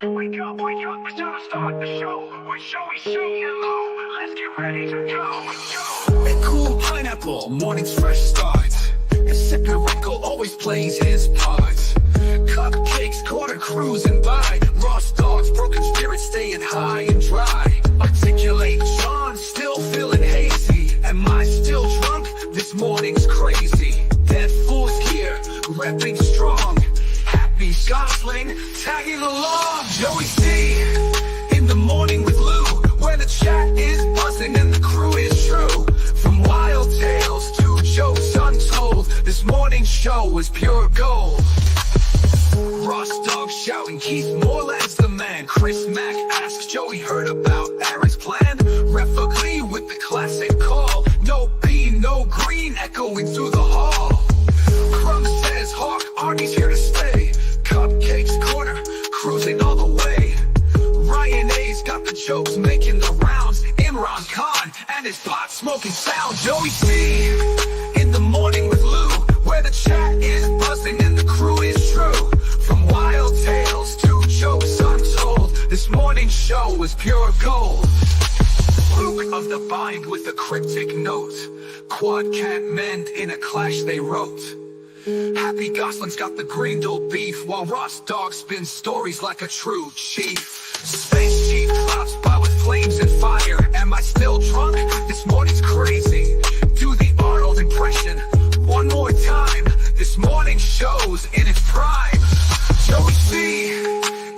Wake up, it's time to start the show. With Joey C and Lou, let's get ready to go. A cool pineapple, morning's fresh start. And sipping Rickle always plays his part. Cupcakes, quarter cruising by. Ross dogs, broken spirits staying high and dry. Articulate John, still feeling hazy. Am I still drunk? This morning's crazy. Dead Fool's here, repping strong. Happy Gosling, tagging along. Joey C, in the morning with Lou, where the chat is buzzing and the crew is true. From wild tales to jokes untold, this morning's show was pure gold. Ross Dog shouting, Keith Moreland's the man. Chris Mack asks Joey heard about Aaron's plan. Ref agree with the classic call. No B, no green, echoing through the hall. Crumb says Hawk, Arnie's here to stay. Cupcakes corner, cruising all the way. Ryan A's got the jokes making the rounds. Imran Khan and his pot smoking sound. Joey C, in the morning with Lou, where the chat is buzzing and the crew is true. From wild tales to jokes untold, this morning's show was pure gold. Luke of the Bind with a cryptic note. Quad can't mend in a clash they wrote. Happy Gosling's got the Greendale beef, while Ross Dog spins stories like a true chief. Space Chief clouds by with flames and fire. Am I still drunk? This morning's crazy. Do the Arnold impression one more time. This morning's show's in its prime. Joey C,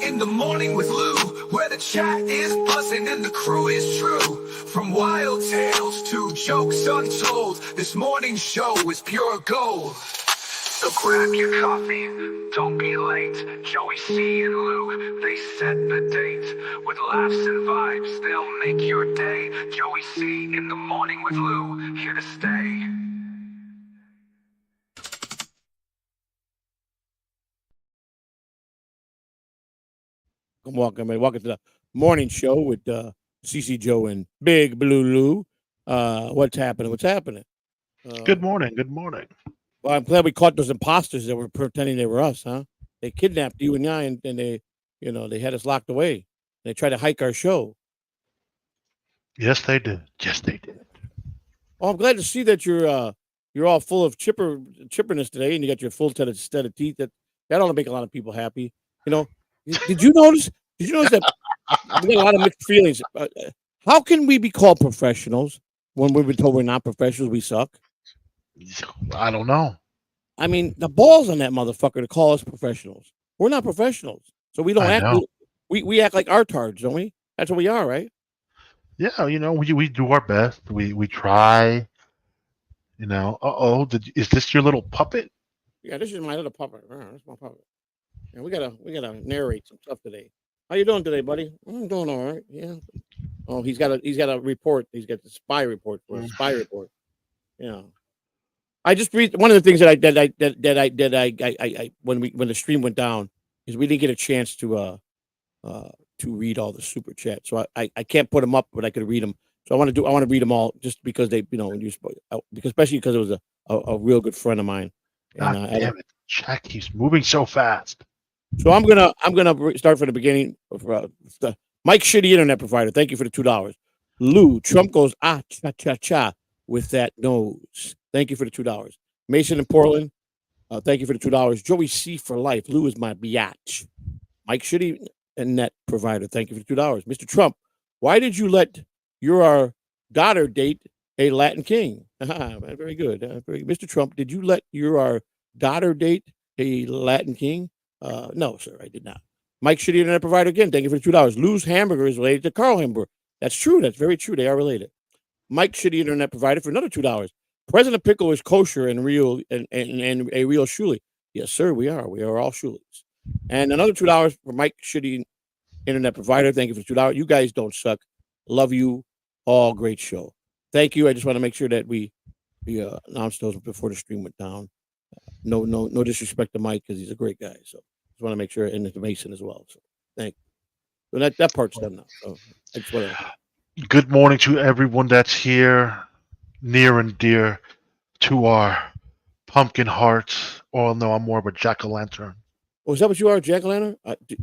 in the morning with Lou, where the chat is buzzing and the crew is true. From wild tales to jokes untold, this morning's show is pure gold. So grab your coffee, don't be late. Joey C and Lou, they set the date. With laughs and vibes, they'll make your day. Joey C in the morning with Lou, here to stay. Welcome to the morning show with CC Joe and Big Blue Lou. What's happening? Good morning. Well, I'm glad we caught those imposters that were pretending they were us, huh? They kidnapped you and I, and they had us locked away. They tried to hike our show. Yes, they did. Well, I'm glad to see that you're all full of chipperness today, and you got your full set of teeth. That ought to make a lot of people happy. You know, did you notice that we got a lot of mixed feelings? How can we be called professionals when we've been told we're not professionals? We suck. I don't know. I mean, the balls on that motherfucker to call us professionals. We're not professionals, so we don't act. We act like artards, don't we? That's what we are, right? Yeah, we do our best. We try. Is this your little puppet? Yeah, this is my little puppet. That's my puppet. Yeah, we gotta narrate some stuff today. How you doing today, buddy? I'm doing all right. Yeah. Oh, he's got a report. He's got the spy report for a spy report. Yeah. I just read one of the things that I when the stream went down is we didn't get a chance to read all the super chats. So I can't put them up, but I could read them. So I want to read them all just because they, because especially because it was a real good friend of mine. God damn it. Chat keeps moving so fast. So I'm gonna start from the beginning. Mike, shitty internet provider. Thank you for the $2. Lou, Trump goes cha with that nose. Thank you for the $2. Mason in Portland. Thank you for the $2. Joey C for life. Lou is my biatch. Mike, shitty internet provider. Thank you for the $2. Mr. Trump, why did you let your daughter date a Latin king? Very good. Mr. Trump, did you let your daughter date a Latin king? No, sir, I did not. Mike, shitty internet provider again. Thank you for the $2. Lou's hamburger is related to Carl Hamburger. That's true. That's very true. They are related. Mike, shitty internet provider for another $2. President Pickle is kosher and real and a real shuli. Yes, sir, we are. We are all shulis. And another $2 for Mike, shitty internet provider. Thank you for $2. You guys don't suck. Love you all. Great show. Thank you. I just want to make sure that we announced those before the stream went down. No disrespect to Mike because he's a great guy. So just want to make sure, and to Mason as well. So thank you. So that part's done now. So I just want to. Good morning to everyone that's here, near and dear to our pumpkin hearts. Oh no, I'm more of a jack-o'-lantern. Oh, is that what you are, Jack O'Lantern?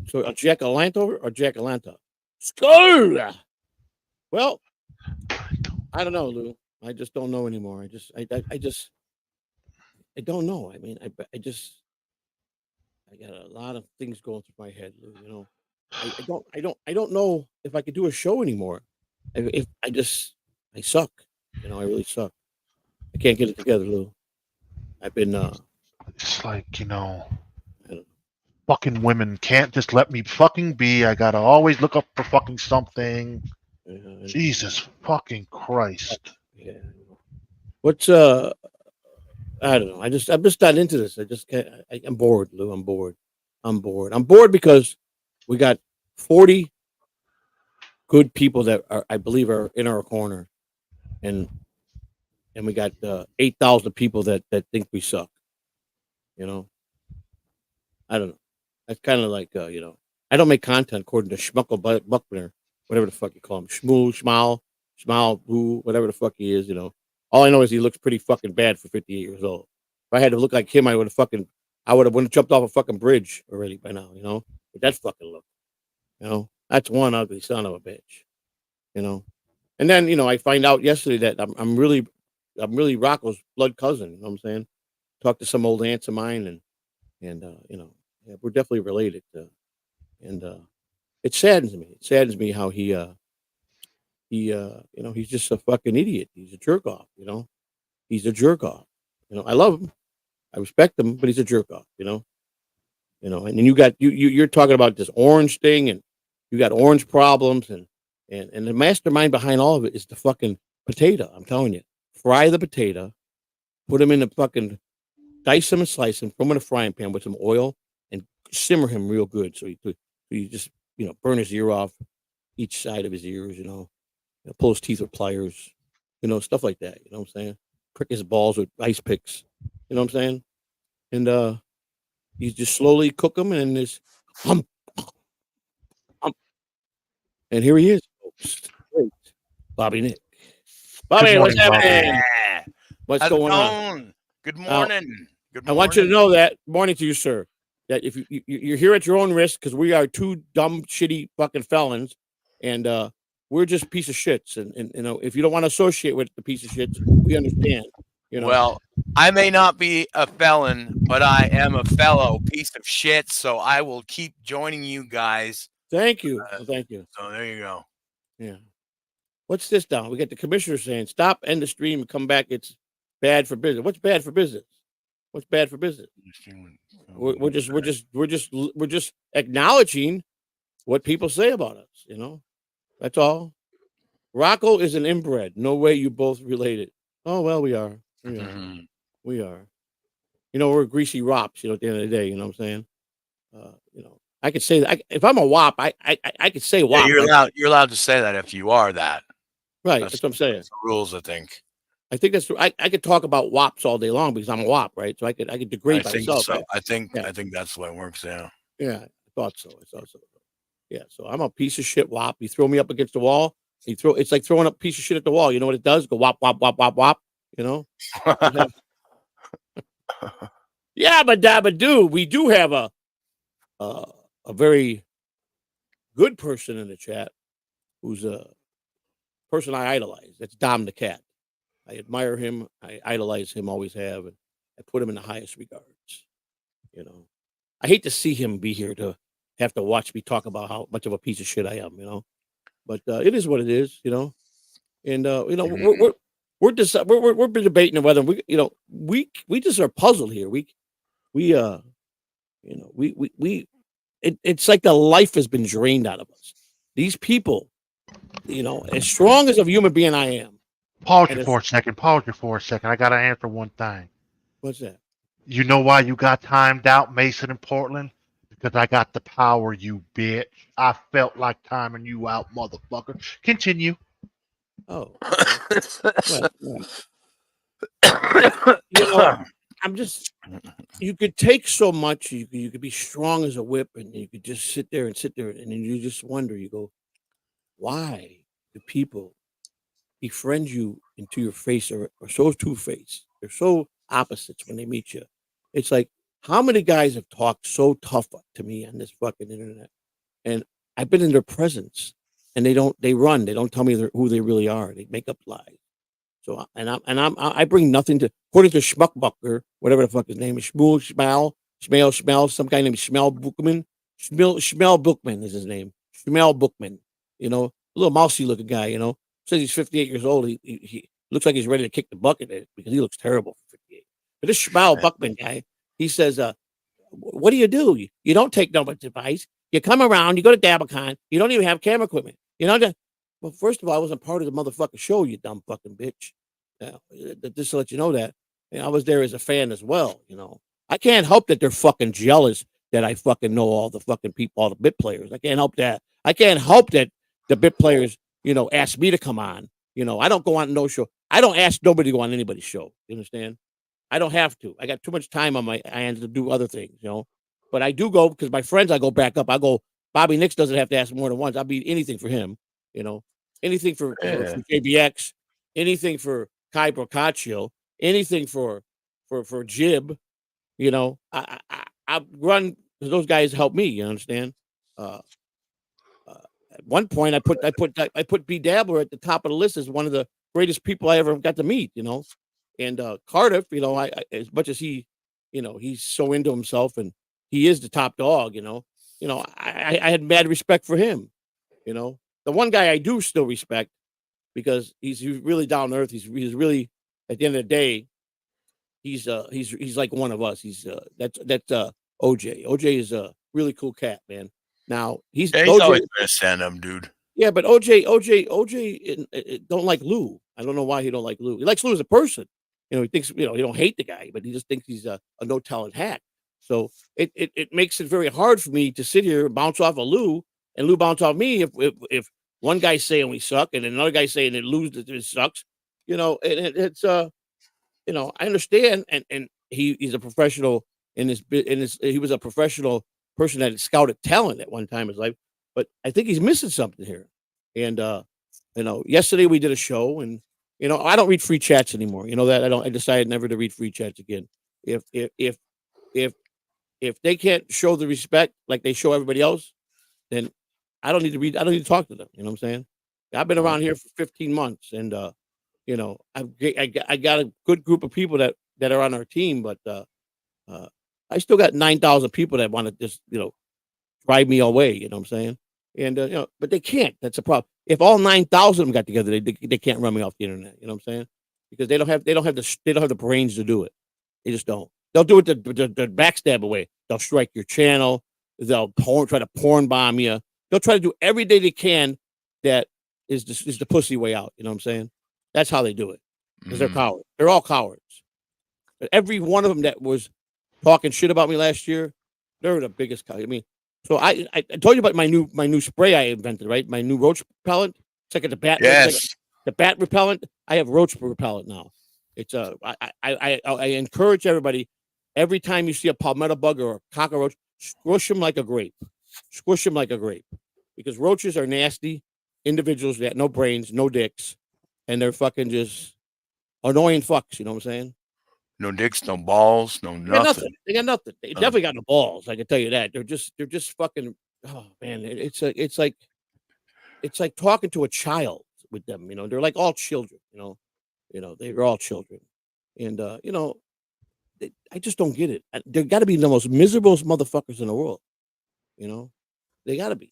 So a Jack O'Lantern or Jack O'Lantern? Skull. Well, I don't know, Lou. I just don't know anymore. I don't know. I mean, I got a lot of things going through my head, Lou. I don't know if I could do a show anymore. If I suck. I really suck. I can't get it together, Lou. I've been, It's like, I don't know. fucking women can't just let me fucking be. I gotta always look up for fucking something. Jesus fucking Christ. Yeah. What's I don't know. I'm just not into this. I just can't. I'm bored, Lou. I'm bored. I'm bored because we got 40 good people that I believe are in our corner, and we got 8,000 people that think we suck. I don't know. That's kind of like I don't make content according to Schmuckle Buckner, whatever the fuck you call him, Schmoo, Schmal, Boo, whatever the fuck he is. All I know is he looks pretty fucking bad for 58 years old. If I had to look like him, I would have jumped off a fucking bridge already by now. With that fucking look. That's one ugly son of a bitch. And then I find out yesterday that I'm really Rocco's blood cousin. You know what I'm saying? Talked to some old aunts of mine, and yeah, we're definitely related. And it saddens me. It saddens me how he's just a fucking idiot. He's a jerk off. He's a jerk off. I love him. I respect him, but he's a jerk off. And then you're talking about this orange thing, and you got orange problems, and the mastermind behind all of it is the fucking potato. I'm telling you, fry the potato, put him in the fucking, dice him and slice him, throw him in a frying pan with some oil, and simmer him real good. So you just burn his ear off, each side of his ears. Pull his teeth with pliers, stuff like that. You know what I'm saying? Prick his balls with ice picks. You know what I'm saying? And you just slowly cook him, and this hump, hump. And here he is, folks. Great. Bobby Nick. Bobby, what's happening? What's going on? Good morning. Good morning. I want you to know that, morning to you, sir, that if you're here at your own risk, because we are two dumb, shitty fucking felons, and we're just piece of shits. And if you don't want to associate with the piece of shits, we understand. Well, I may not be a felon, but I am a fellow piece of shit, so I will keep joining you guys. Thank you. Thank you. So there you go. Yeah. What's this down? We got the commissioner saying, stop, end the stream, and come back. It's bad for business. What's bad for business? What's bad for business? We're just acknowledging what people say about us. That's all. Rocco is an inbred. No way you both related. Oh well, we are. We are. We're greasy rops. At the end of the day, you know what I'm saying. I could say that if I'm a wop, I could say wop. Yeah, you're allowed to say that if you are that. Right. That's what I'm saying. That's the rules, I think. I think that's. I could talk about wops all day long because I'm a wop, right? So I could degrade myself. So. Right? I think that's the way it works. Yeah. Yeah, I thought so. Yeah, so I'm a piece of shit wop. You throw me up against the wall. It's like throwing a piece of shit at the wall. You know what it does? Go wop wop wop wop wop. Yeah, but dabba do. We do have a very good person in the chat who's a person I idolize. That's Dom the Cat. I admire him. I idolize him. Always have, and I put him in the highest regards. I hate to see him be here to have to watch me talk about how much of a piece of shit I am. But it is what it is. And we're debating whether we just are puzzled here. It's like the life has been drained out of us. These people, as strong as a human being I am. Pause you for a second. I gotta answer one thing. What's that? You know why you got timed out, Mason in Portland? Because I got the power, you bitch. I felt like timing you out, motherfucker. Continue. Oh. Well. I'm just. You could take so much. You could be strong as a whip, and you could just sit there, and then you just wonder. You go, why do people befriend you into your face or so two-faced? They're so opposites when they meet you. It's like how many guys have talked so tough to me on this fucking internet, and I've been in their presence, and they don't tell me who they really are. They make up lies. So I bring nothing to, according to Schmuckbucker, whatever the fuck his name is, Schmel, some guy named Schmel Bookman. Schmel Bookman is his name. Schmel Bookman, a little mousy looking guy, says he's 58 years old. He looks like he's ready to kick the bucket because he looks terrible for 58. But this Schmel Bookman guy, he says, what do? You don't take nobody's advice. You come around, you go to Dabicon, you don't even have camera equipment. Well, first of all, I wasn't part of the motherfucking show, you dumb fucking bitch. Just to let you know that. I was there as a fan as well, I can't help that they're fucking jealous that I fucking know all the fucking people, all the bit players. I can't help that. I can't help that the bit players, ask me to come on. I don't go on no show. I don't ask nobody to go on anybody's show. You understand? I don't have to. I got too much time on my hands to do other things, But I do go because my friends, I go back up. I go, Bobby Nix doesn't have to ask more than once. I'll be anything for him, anything for JBX, anything for Kai Procaccio, anything for Jib, I run because those guys help me. You understand? At one point, I put B Dabbler at the top of the list as one of the greatest people I ever got to meet. And Cardiff, I as much as he, he's so into himself and he is the top dog. I had mad respect for him. The one guy I do still respect because he's really down to earth. He's really, at the end of the day, he's like one of us. That's OJ. OJ is a really cool cat, man. Now he's OJ, always gonna send him, dude. Yeah, but OJ don't like Lou. I don't know why he don't like Lou. He likes Lou as a person. He thinks he don't hate the guy, but he just thinks he's a no talent hack. So it makes it very hard for me to sit here and bounce off of Lou and Lou bounce off me if one guy's saying we suck and another guy's saying that Lou it sucks. It's I understand and he's a professional in his he was a professional person that scouted talent at one time in his life, but I think he's missing something here. And yesterday we did a show and I don't read free chats anymore. I decided never to read free chats again. If they can't show the respect like they show everybody else, then I don't need to read. I don't need to talk to them. You know what I'm saying? I've been around here for 15 months, and I got a good group of people that are on our team, but I still got 9,000 people that want to just drive me away. You know what I'm saying? And but they can't. That's a problem. If all 9,000 of them got together, they can't run me off the internet. You know what I'm saying? Because they don't have the brains to do it. They just don't. They'll do it the backstab away. They'll strike your channel. They'll try to porn bomb you. They'll try to do every day they can. That is the pussy way out. You know what I'm saying? That's how they do it. Because they're cowards. They're all cowards. But every one of them that was talking shit about me last year, they're the biggest coward. I mean, so I told you about my new spray I invented, right? My new roach repellent. It's like the bat. Yes. The bat repellent. I have roach repellent now. It's I encourage everybody. Every time you see a palmetto bug or a cockroach, squish them like a grape. Squish them like a grape. Because roaches are nasty individuals that no brains, no dicks, and they're fucking just annoying fucks. You know what I'm saying? No dicks, no balls, no nothing. They got nothing. They definitely got no balls. I can tell you that. They're just fucking. Oh man, it's like talking to a child with them. They're like all children. They're all children, and I just don't get it. They got to be the most miserable motherfuckers in the world. They got to be.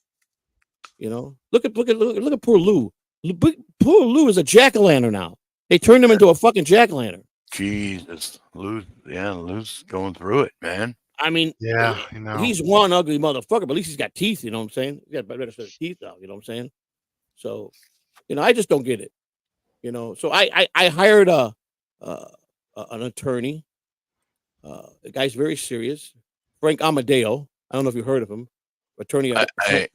Look at poor Lou. Poor Lou is a jack-o'-lantern now. They turned him into a fucking jack-o'-lantern. Jesus, Lou's going through it, man. I mean, Yeah, he's one ugly motherfucker, but at least he's got teeth. You know what I'm saying? He's got better set of teeth out. You know what I'm saying? So, I just don't get it. So I hired an attorney. The guy's very serious. Frank Amadeo. I don't know if you heard of him. Attorney. I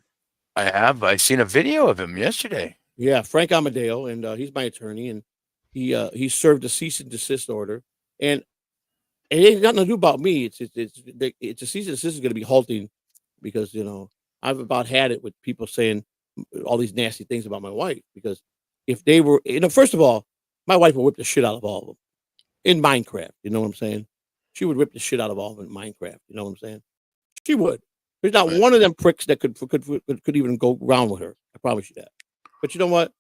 have. I seen a video of him yesterday. Yeah, Frank Amadeo, and he's my attorney, and he served a cease and desist order, and it ain't nothing to do about me. It's a cease and desist is going to be halting because I've about had it with people saying all these nasty things about my wife. Because if they were, first of all, my wife will whip the shit out of all of them in Minecraft. You know what I'm saying? she would rip the shit out of all of them in Minecraft. You know what I'm saying? She would. There's not one of them pricks that could even go around with her. I promise you that. But you know what?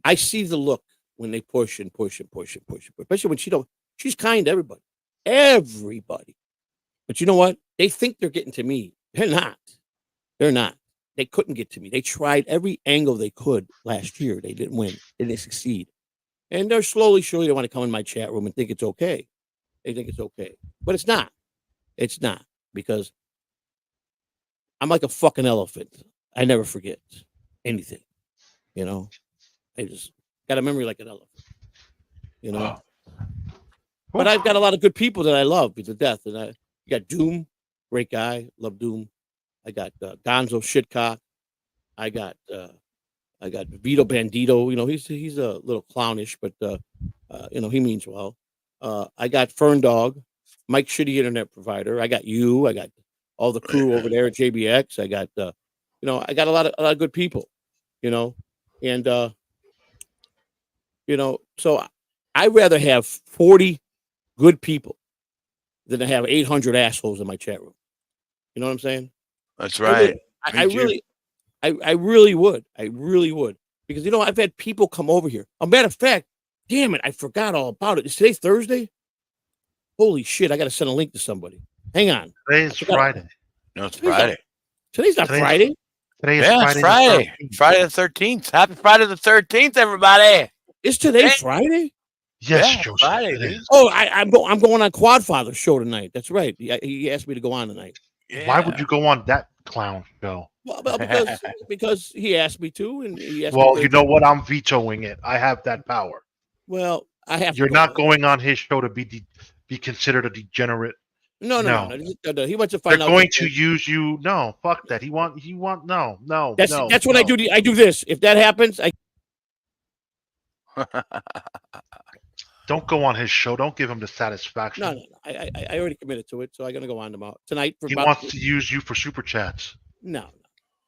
I see the look when they push and push and push and push, especially when she's kind to everybody. Everybody. But you know what? They think they're getting to me. They're not. They're not. They couldn't get to me. They tried every angle they could last year. They didn't win. They didn't succeed. And they're slowly, surely, they want to come in my chat room and think it's okay. They think it's okay. But it's not. It's not. Because I'm like a fucking elephant. I never forget anything. You know? I just got a memory like an elephant. You know? But I've got a lot of good people that I love to death. And you got Doom, great guy, love Doom. I got Gonzo Shitcock. I got Vito Bandito. You know, he's a little clownish, but you know, he means well. I got Fern Dog, Mike Shitty Internet Provider. I got you. I got all the crew over there at JBX. I got you know, I got a lot of good people. You know, and you know, so I'd rather have 40 good people than to have 800 assholes in my chat room. You know what I'm saying? That's right. I really would. I really would. Because, you know, I've had people come over here. A matter of fact, damn it, I forgot all about it. Is today Thursday? Holy shit, I got to send a link to somebody. Hang on. Today's Friday. No, it's Friday. Today's not Friday. Today is Yeah, it's Friday. Friday the 13th. Happy Friday the 13th, everybody. Is today Friday? Yes, Yeah, Joseph. Friday, it dude. is. Oh, I'm going on Quadfather's show tonight. That's right. He asked me to go on tonight. Yeah. Why would you go on that clown show? Well, because he asked me to, and he asked Well, me you know what? I'm vetoing it. I have that power. Well, I have. You're to not going on his show to be considered a degenerate. No. He wants to find They're out. going to use you. No, fuck that. He want. No. That's what I do. I do this. If that happens, Don't go on his show. Don't give him the satisfaction. No. I already committed to it, so I'm gonna go on tomorrow tonight. He wants to use you for super chats. No.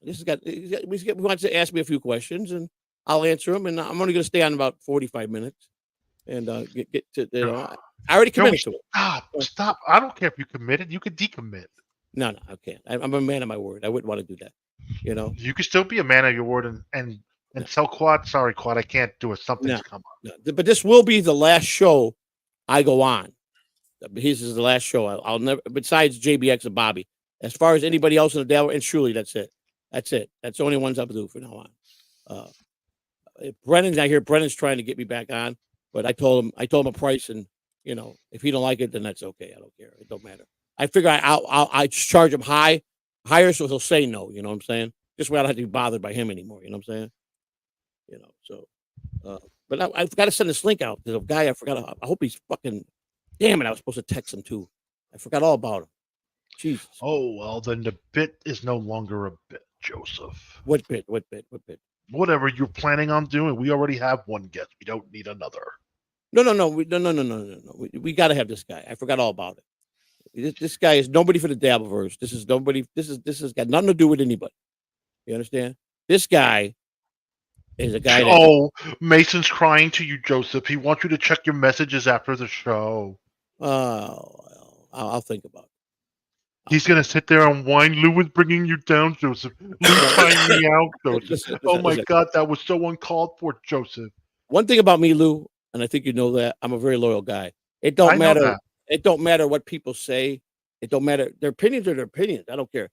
He wants to ask me a few questions, and I'll answer them. And I'm only gonna stay on about 45 minutes, and get to you know. I already committed to it. Stop! I don't care if you committed. You could decommit. No, I can't. I'm a man of my word. I wouldn't want to do that. You know. You could still be a man of your word and tell Quad. Sorry, Quad. I can't do it. Something's come up. No. But this will be the last show I go on. This is the last show. I'll never. Besides JBX and Bobby, as far as anybody else in the Delaware and Shuli, that's it. That's the only ones I'll do from now on. If Brennan's not here. Brennan's trying to get me back on, but I told him a price, and you know, if he don't like it, then that's okay. I don't care. It don't matter. I figure I charge him higher, so he'll say no. You know what I'm saying? Just where I don't have to be bothered by him anymore. You know what I'm saying? You know. So, but I've got to send this link out. There's a guy I forgot. I hope he's fucking. Damn it! I was supposed to text him too. I forgot all about him. Jesus. Oh well, then the bit is no longer a bit, Joseph. What bit? Whatever you're planning on doing, we already have one guest. We don't need another. No. We got to have this guy. I forgot all about it. This guy is nobody for the Dabbleverse. This is nobody. This has got nothing to do with anybody. You understand? This guy is a guy. Mason's crying to you, Joseph. He wants you to check your messages after the show. Oh, well, I'll think about it. He's gonna sit there and whine. Lou was bringing you down, Joseph. Lou crying me out, Joseph. Oh my God, that was so uncalled for, Joseph. One thing about me, Lou, and I think you know that, I'm a very loyal guy. It don't matter. It don't matter what people say. It don't matter. Their opinions are their opinions. I don't care.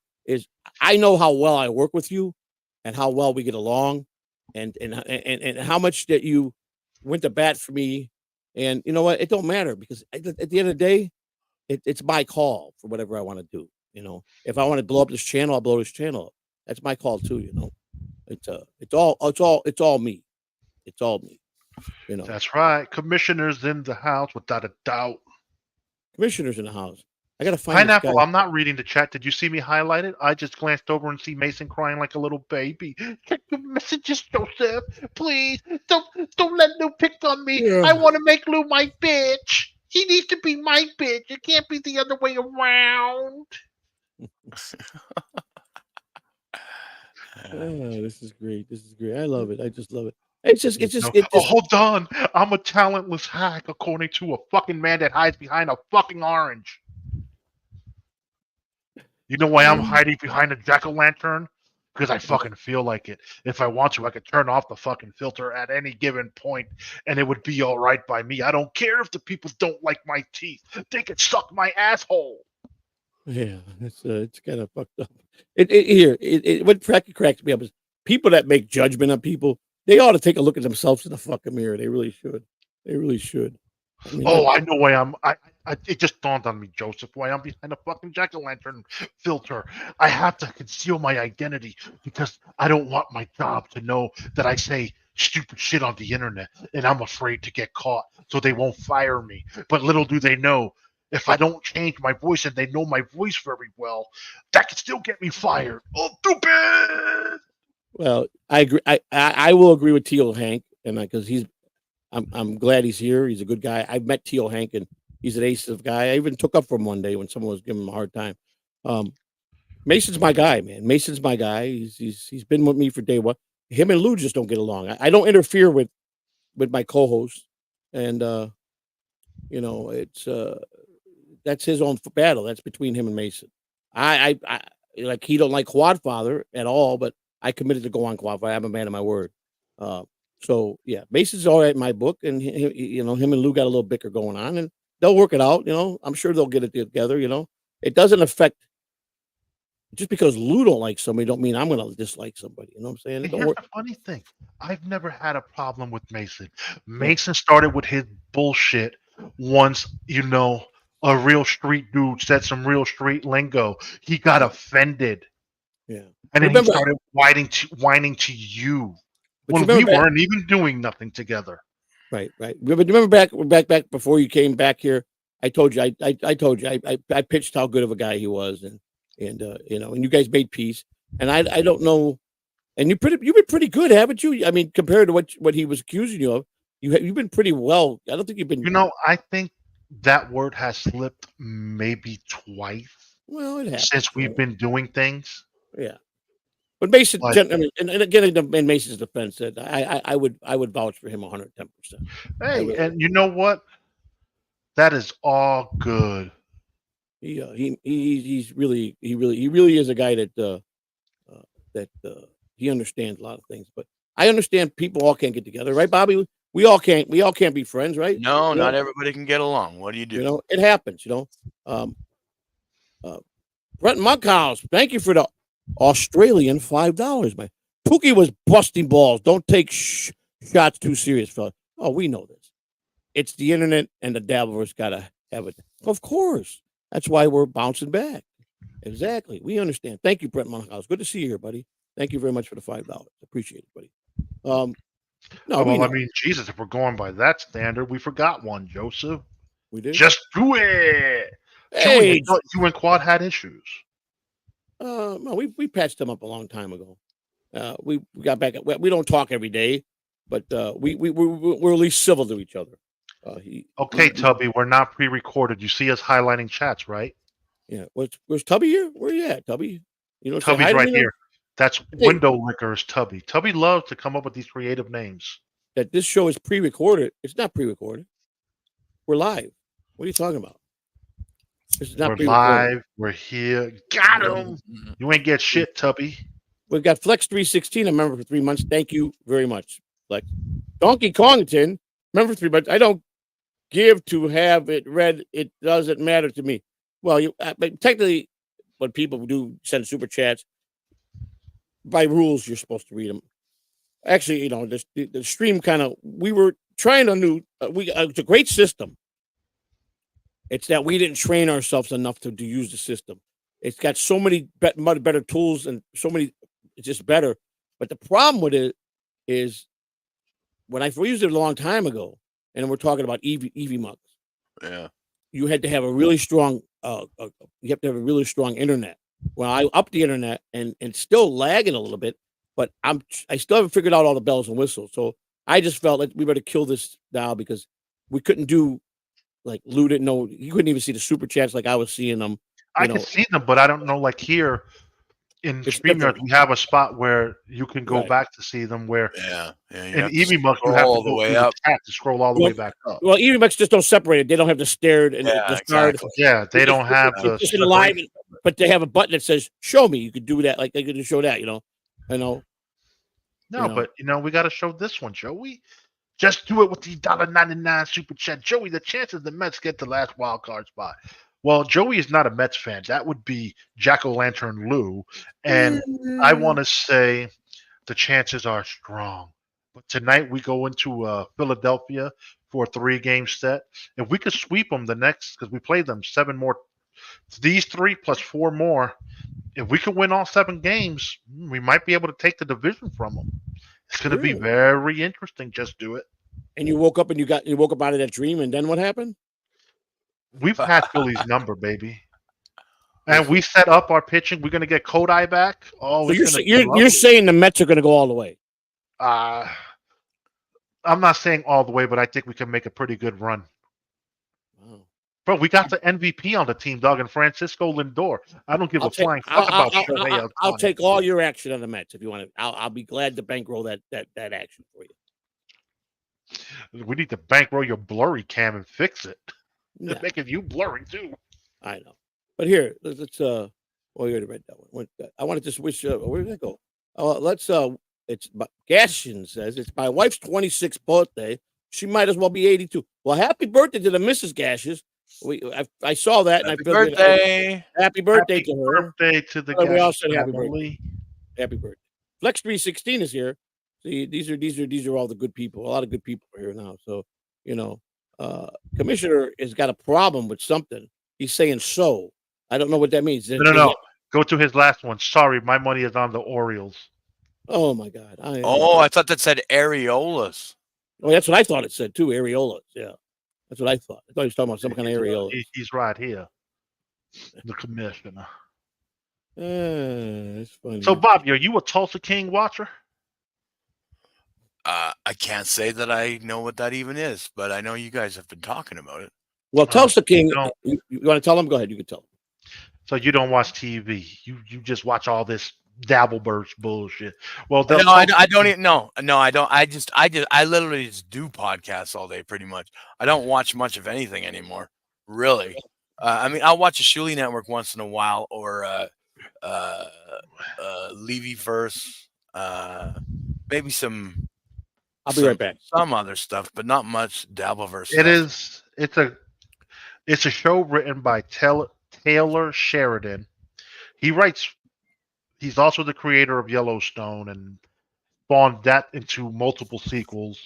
I know how well I work with you, and how well we get along, and how much that you went to bat for me. And you know what? It don't matter, because at the end of the day, it's my call for whatever I want to do. You know, if I want to blow up this channel, I'll blow this channel up. That's my call too. You know, it's all me. It's all me. You know. That's right. Commissioner's in the house without a doubt. Commissioner's in the house. I gotta find Pineapple. I'm not reading the chat. Did you see me highlight it? I just glanced over and see Mason crying like a little baby. Check your messages, Joseph. Please don't let Lou pick on me. Yeah. I want to make Lou my bitch. He needs to be my bitch. It can't be the other way around. Oh, this is great. I love it. I just love it. It's just Oh, hold on. I'm a talentless hack, according to a fucking man that hides behind a fucking orange. You know why I'm hiding behind a jack-o'-lantern? Because I fucking feel like it. If I want to, I could turn off the fucking filter at any given point, and it would be all right by me. I don't care if the people don't like my teeth. They could suck my asshole. Yeah, it's kind of fucked up. What cracks me up is people that make judgment on people. They ought to take a look at themselves in the fucking mirror. They really should. They really should. I mean, Oh, I know why it just dawned on me, Joseph, why I'm behind a fucking jack-o'-lantern filter. I have to conceal my identity because I don't want my job to know that I say stupid shit on the internet, and I'm afraid to get caught, so they won't fire me. But little do they know, if I don't change my voice and they know my voice very well, that could still get me fired. Oh, stupid! well, I agree. I will agree with Teal Hank, and because I'm glad he's here. He's a good guy. I've met Teal Hank, and he's an ace of guy. I even took up for him one day when someone was giving him a hard time. Mason's my guy, man. Mason's my guy. He's been with me for day one. Him and Lou just don't get along. I don't interfere with my co-host, and it's that's his own battle. That's between him and Mason. I like he don't like Quadfather at all, but I committed to go on Quadfather. I'm a man of my word. So yeah, Mason's all right in my book, and him and Lou got a little bicker going on, and they'll work it out. I'm sure they'll get it together. It doesn't affect just because Lou don't like somebody, don't mean I'm going to dislike somebody. You know what I'm saying? Here's the funny thing: I've never had a problem with Mason. Mason started with his bullshit once. A real street dude said some real street lingo. He got offended. Yeah, and then he started whining to you. When we weren't even doing nothing together. Right. Remember back before you came back here, I told you I pitched how good of a guy he was, and you guys made peace. And I don't know, and you've been pretty good, haven't you? I mean, compared to what he was accusing you of, you've been pretty well. I don't think you've been. I think that word has slipped maybe twice. Well, it has since we've been doing things. Yeah. But Mason, and again, in Mason's defense, said I would vouch for him 110%. Hey, and you know what? That is all good. He really is a guy that he understands a lot of things. But I understand people all can't get together, right, Bobby? We all can't be friends, right? No, not everybody can get along. What do you do? It happens. Brent Monkhouse, thank you for the Australian $5, man. Pookie was busting balls. Don't take shots too serious, fella. Oh, we know this. It's the internet, and the Dabbler's got to have it. Of course. That's why we're bouncing back. Exactly. We understand. Thank you, Brent Monkhouse. Good to see you here, buddy. Thank you very much for the $5. Appreciate it, buddy. I mean, Jesus, if we're going by that standard, we forgot one, Joseph. We did? Just do it. Hey, you and Quad had issues. No, we patched them up a long time ago. We got back. We don't talk every day, but we're at least civil to each other. Tubby, we're not pre-recorded. You see us highlighting chats, right? Yeah. Where's Tubby here? Where you at, Tubby? Tubby's right here. That's Window Licker's Tubby. Tubby loves to come up with these creative names. That this show is pre-recorded. It's not pre-recorded. We're live. What are you talking about? We're live. We're here. Got him. You ain't get shit, Tubby. We've got Flex 316. I'm a member for 3 months. Thank you very much, Flex. Donkey Kongton, member for 3 months. I don't give to have it read. It doesn't matter to me. Well, but technically, when people do send super chats, by rules, you're supposed to read them. Actually, the stream we were trying a new. It's a great system. It's that we didn't train ourselves enough to use the system. It's got so many better tools and so many. It's just better. But the problem with it is when I used it a long time ago, and we're talking about EV mugs. Yeah, you had to have a really strong. You have to have a really strong internet. Well, I upped the internet and still lagging a little bit, but I still haven't figured out all the bells and whistles. So I just felt like we better kill this now because we couldn't do. Like Lou didn't know, you couldn't even see the super chats like I was seeing them. I could see them, but I don't know. Like here, in It's StreamYard, different. we have a spot where you can go Right. back to see them. Where Yeah. You in have to EVMux, you scroll have to all the go way through the up. chat to scroll all the Well, way back up. Well, EVMX just don't separate it. They don't have the stared and Yeah, discard. exactly. Yeah, they don't have the It's just in the live, separation. but they have a button that says "Show me." You could do that, like they could just show that. I know. No, you know. but we got to show this one, Joey. Just do it with the $1.99 super chat, Joey. The chances the Mets get the last wild card spot. Well, Joey is not a Mets fan. That would be Jack O'Lantern Lou, and I want to say the chances are strong. But tonight we go into Philadelphia for a 3-game set. If we could sweep them the next, because we played them 7 more, these 3 plus 4 more. If we could win all 7 games, we might be able to take the division from them. It's going to be very interesting. Just do it. And you woke up and you woke up out of that dream, and then what happened? We've had Philly's number, baby. And we set up our pitching. We're going to get Kodai back. Oh, so you're saying the Mets are going to go all the way? I'm not saying all the way, but I think we can make a pretty good run. Wow. Bro, we got the MVP on the team, dog, and Francisco Lindor. I don't give a flying fuck about Shohei. I'll take all your action on the Mets if you want to. I'll be glad to bankroll that action for you. We need to bankroll your blurry cam and fix it. Yeah. It's making you blurry too. I know. But here, let's well, you already read that one. I wanted to switch. Where did that go? It's Gashin says it's my wife's 26th birthday. She might as well be 82. Well, happy birthday to the Mrs. Gashes. I saw that, and I feel birthday. Happy birthday to her. Birthday to the We all Gash said happy family. birthday. Happy birthday. Flex 316 is here. See, these are all the good people. A lot of good people are here now. So, Commissioner has got a problem with something. He's saying so. I don't know what that means. No. Go to his last one. Sorry, my money is on the Orioles. Oh my God. I thought that said areolas. Oh, that's what I thought it said too. Areolas. Yeah. That's what I thought. I thought he was talking about some kind of areola. He's right here. The commissioner. It's funny. So, Bob, are you a Tulsa King watcher? I can't say that I know what that even is, but I know you guys have been talking about it. Well, Tulsa King, you want to tell him? Go ahead. You can tell him. So you don't watch TV. You just watch all this Dabbleburst bullshit. Well, no, I don't even. No, I don't. I literally just do podcasts all day, pretty much. I don't watch much of anything anymore, really. I mean, I'll watch a Shuli Network once in a while, or Levyverse, maybe some. I'll be right back. Some other stuff, but not much Dabbleverse. It's a show written by Taylor Sheridan. He's also the creator of Yellowstone and spawned that into multiple sequels.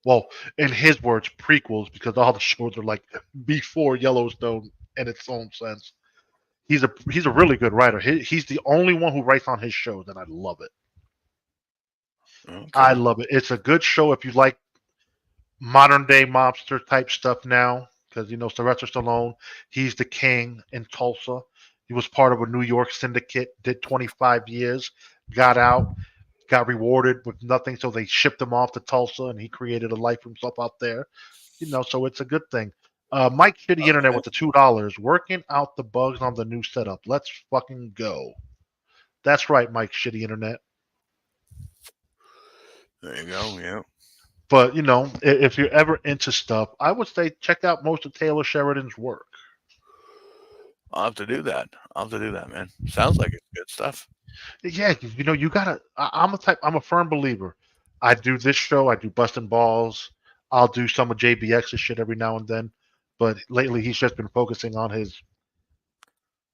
Well, in his words, prequels, because all the shows are like before Yellowstone in its own sense. He's a really good writer. He's the only one who writes on his shows, and I love it. Okay. I love it. It's a good show if you like modern day mobster type stuff now, because Sylvester Stallone, he's the king in Tulsa. He was part of a New York syndicate, did 25 years, got out, got rewarded with nothing, so they shipped him off to Tulsa, and he created a life for himself out there. So it's a good thing. Mike Shitty Internet with the $2, working out the bugs on the new setup. Let's fucking go. That's right, Mike Shitty Internet. There you go, yeah. But, if you're ever into stuff, I would say check out most of Taylor Sheridan's work. I'll have to do that. Man. Sounds like it's good stuff. Yeah, you gotta. I'm a firm believer. I do this show. I do Bustin' Balls. I'll do some of JBX's shit every now and then. But lately, he's just been focusing on his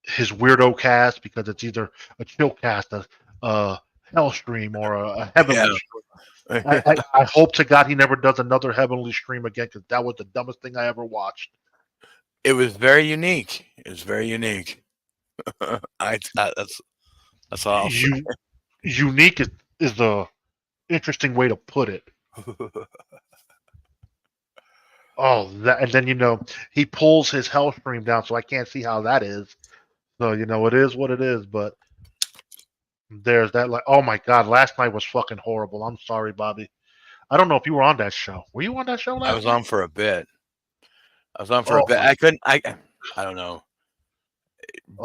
weirdo cast, because it's either a chill cast, a hell stream, or a heavenly stream. I hope to God he never does another heavenly stream again, because that was the dumbest thing I ever watched. It was very unique. That's all. Unique is the interesting way to put it. And then he pulls his hell stream down, so I can't see how that is. So it is what it is. But there's that. Like, oh my God, last night was fucking horrible. I'm sorry, Bobby. I don't know if you were on that show. Were you on that show last night? I was on for a bit. I couldn't. I don't know.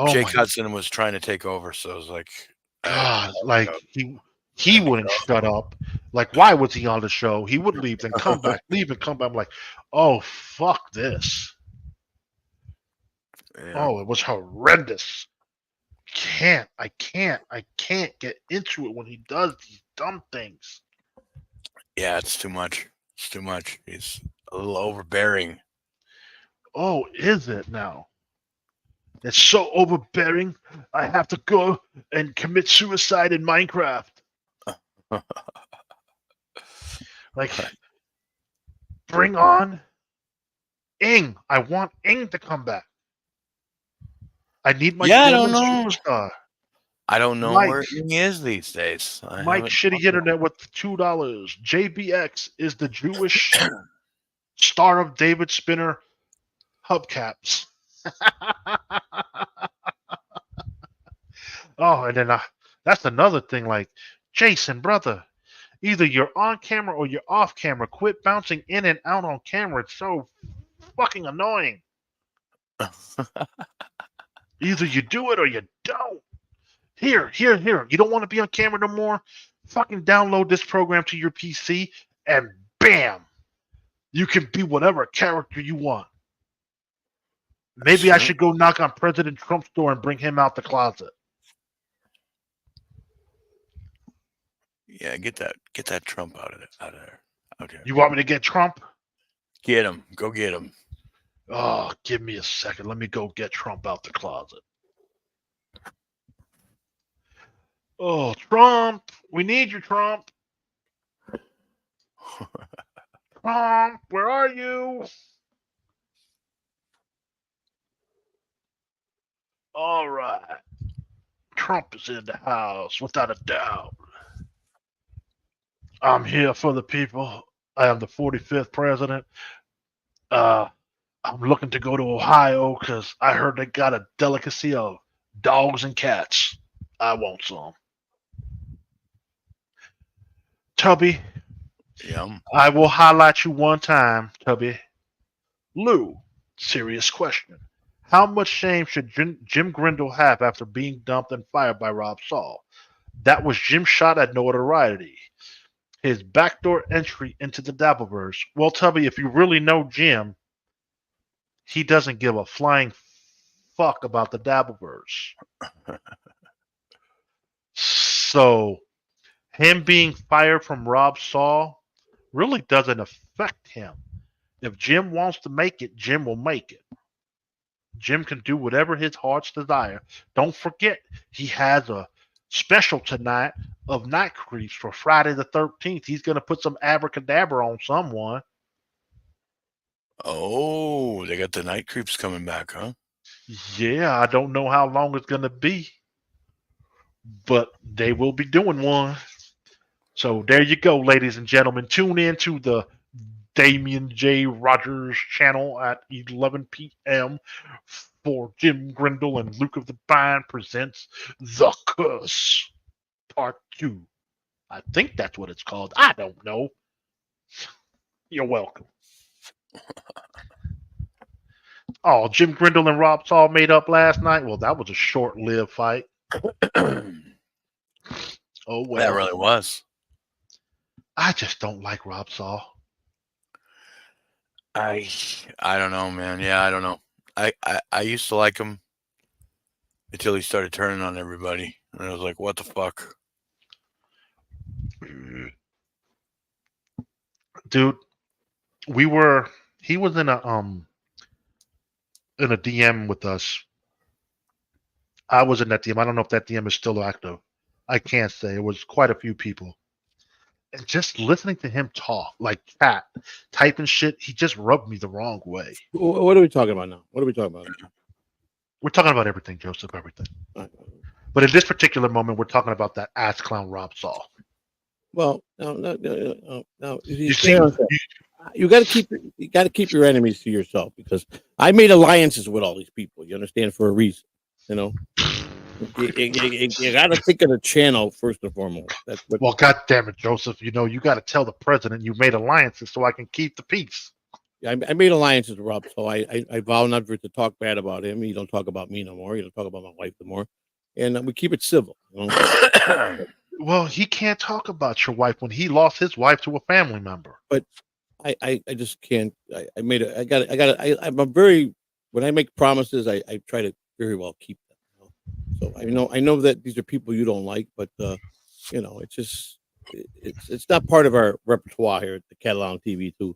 Jake Hudson was trying to take over, so I was like, God, like he wouldn't shut up. Like, why was he on the show? He would leave and come back, leave and come back. I'm like, oh fuck this. Yeah. Oh, it was horrendous. I can't get into it when he does these dumb things. Yeah, it's too much. It's too much. He's a little overbearing. Oh, is it now? It's so overbearing. I have to go and commit suicide in Minecraft. Like, bring on Ing. I want Ing to come back. I need my Yeah, I don't German know. superstar. I don't know Mike. where he is these days. Mike Shitty Internet with $2. JBX is the Jewish star of David Spinner hubcaps. Oh, and then that's another thing. Like, Jason, brother, either you're on camera or you're off camera. Quit bouncing in and out on camera. It's so fucking annoying. Either you do it or you don't. Here. You don't want to be on camera no more? Fucking download this program to your PC and bam, you can be whatever character you want. Maybe I should go knock on President Trump's door and bring him out the closet. Yeah, get that Trump out of there. Okay. You want me to get Trump? Get him. Go get him. Oh, give me a second. Let me go get Trump out the closet. Oh, Trump. We need you, Trump. Trump, where are you? All right. Trump is in the house, without a doubt. I'm here for the people. I am the 45th president. I'm looking to go to Ohio because I heard they got a delicacy of dogs and cats. I want some. Tubby, Yum. I will highlight you one time, Tubby. Lou, serious question. How much shame should Jim Grindle have after being dumped and fired by Rob Saul? That was Jim's shot at notoriety. His backdoor entry into the Dabbleverse. Well, Tubby, if you really know Jim, he doesn't give a flying fuck about the Dabbleverse. So, him being fired from Rob Saul really doesn't affect him. If Jim wants to make it, Jim will make it. Jim can do whatever his heart's desire. Don't forget, he has a special tonight of Night Creeps for Friday the 13th. He's going to put some abracadabra on someone. Oh, they got the Night Creeps coming back, huh? Yeah, I don't know how long it's going to be, but they will be doing one. So there you go, ladies and gentlemen. Tune in to the Damian J. Rogers channel at 11 p.m. for Jim Grindle and Luke of the Vine presents The Curse Part 2. I think that's what it's called. I don't know. You're welcome. Oh, Jim Grindle and Rob Saul made up last night? Well, that was a short-lived fight. Oh, well. That really was. I just don't like Rob Saul. I don't know, man. Yeah, I don't know. I used to like him until he started turning on everybody. And I was like, what the fuck? Dude, he was in a DM with us. I was in that DM. I don't know if that DM is still active. I can't say. It was quite a few people. And just listening to him talk, like chat, typing shit, he just rubbed me the wrong way. What are we talking about now? What are we talking about? We're talking about everything, Joseph, everything. But in this particular moment, we're talking about that ass clown Rob Saul. Well, no. You see, You got to keep your enemies to yourself, because I made alliances with all these people. You understand, for a reason. You know, you got to think of the channel first and foremost. That's what. Well, God damn it, Joseph. You know, you got to tell the president you made alliances so I can keep the peace. I made alliances with Rob, so I vow never to talk bad about him. You don't talk about me no more. You don't talk about my wife no more. and we keep it civil. You know? Well, he can't talk about your wife when he lost his wife to a family member. But I just can't. I'm a very, when I make promises, I try to very well keep them. You know? So I know that these are people you don't like, but you know, it's just it's not part of our repertoire here at the Catalan TV to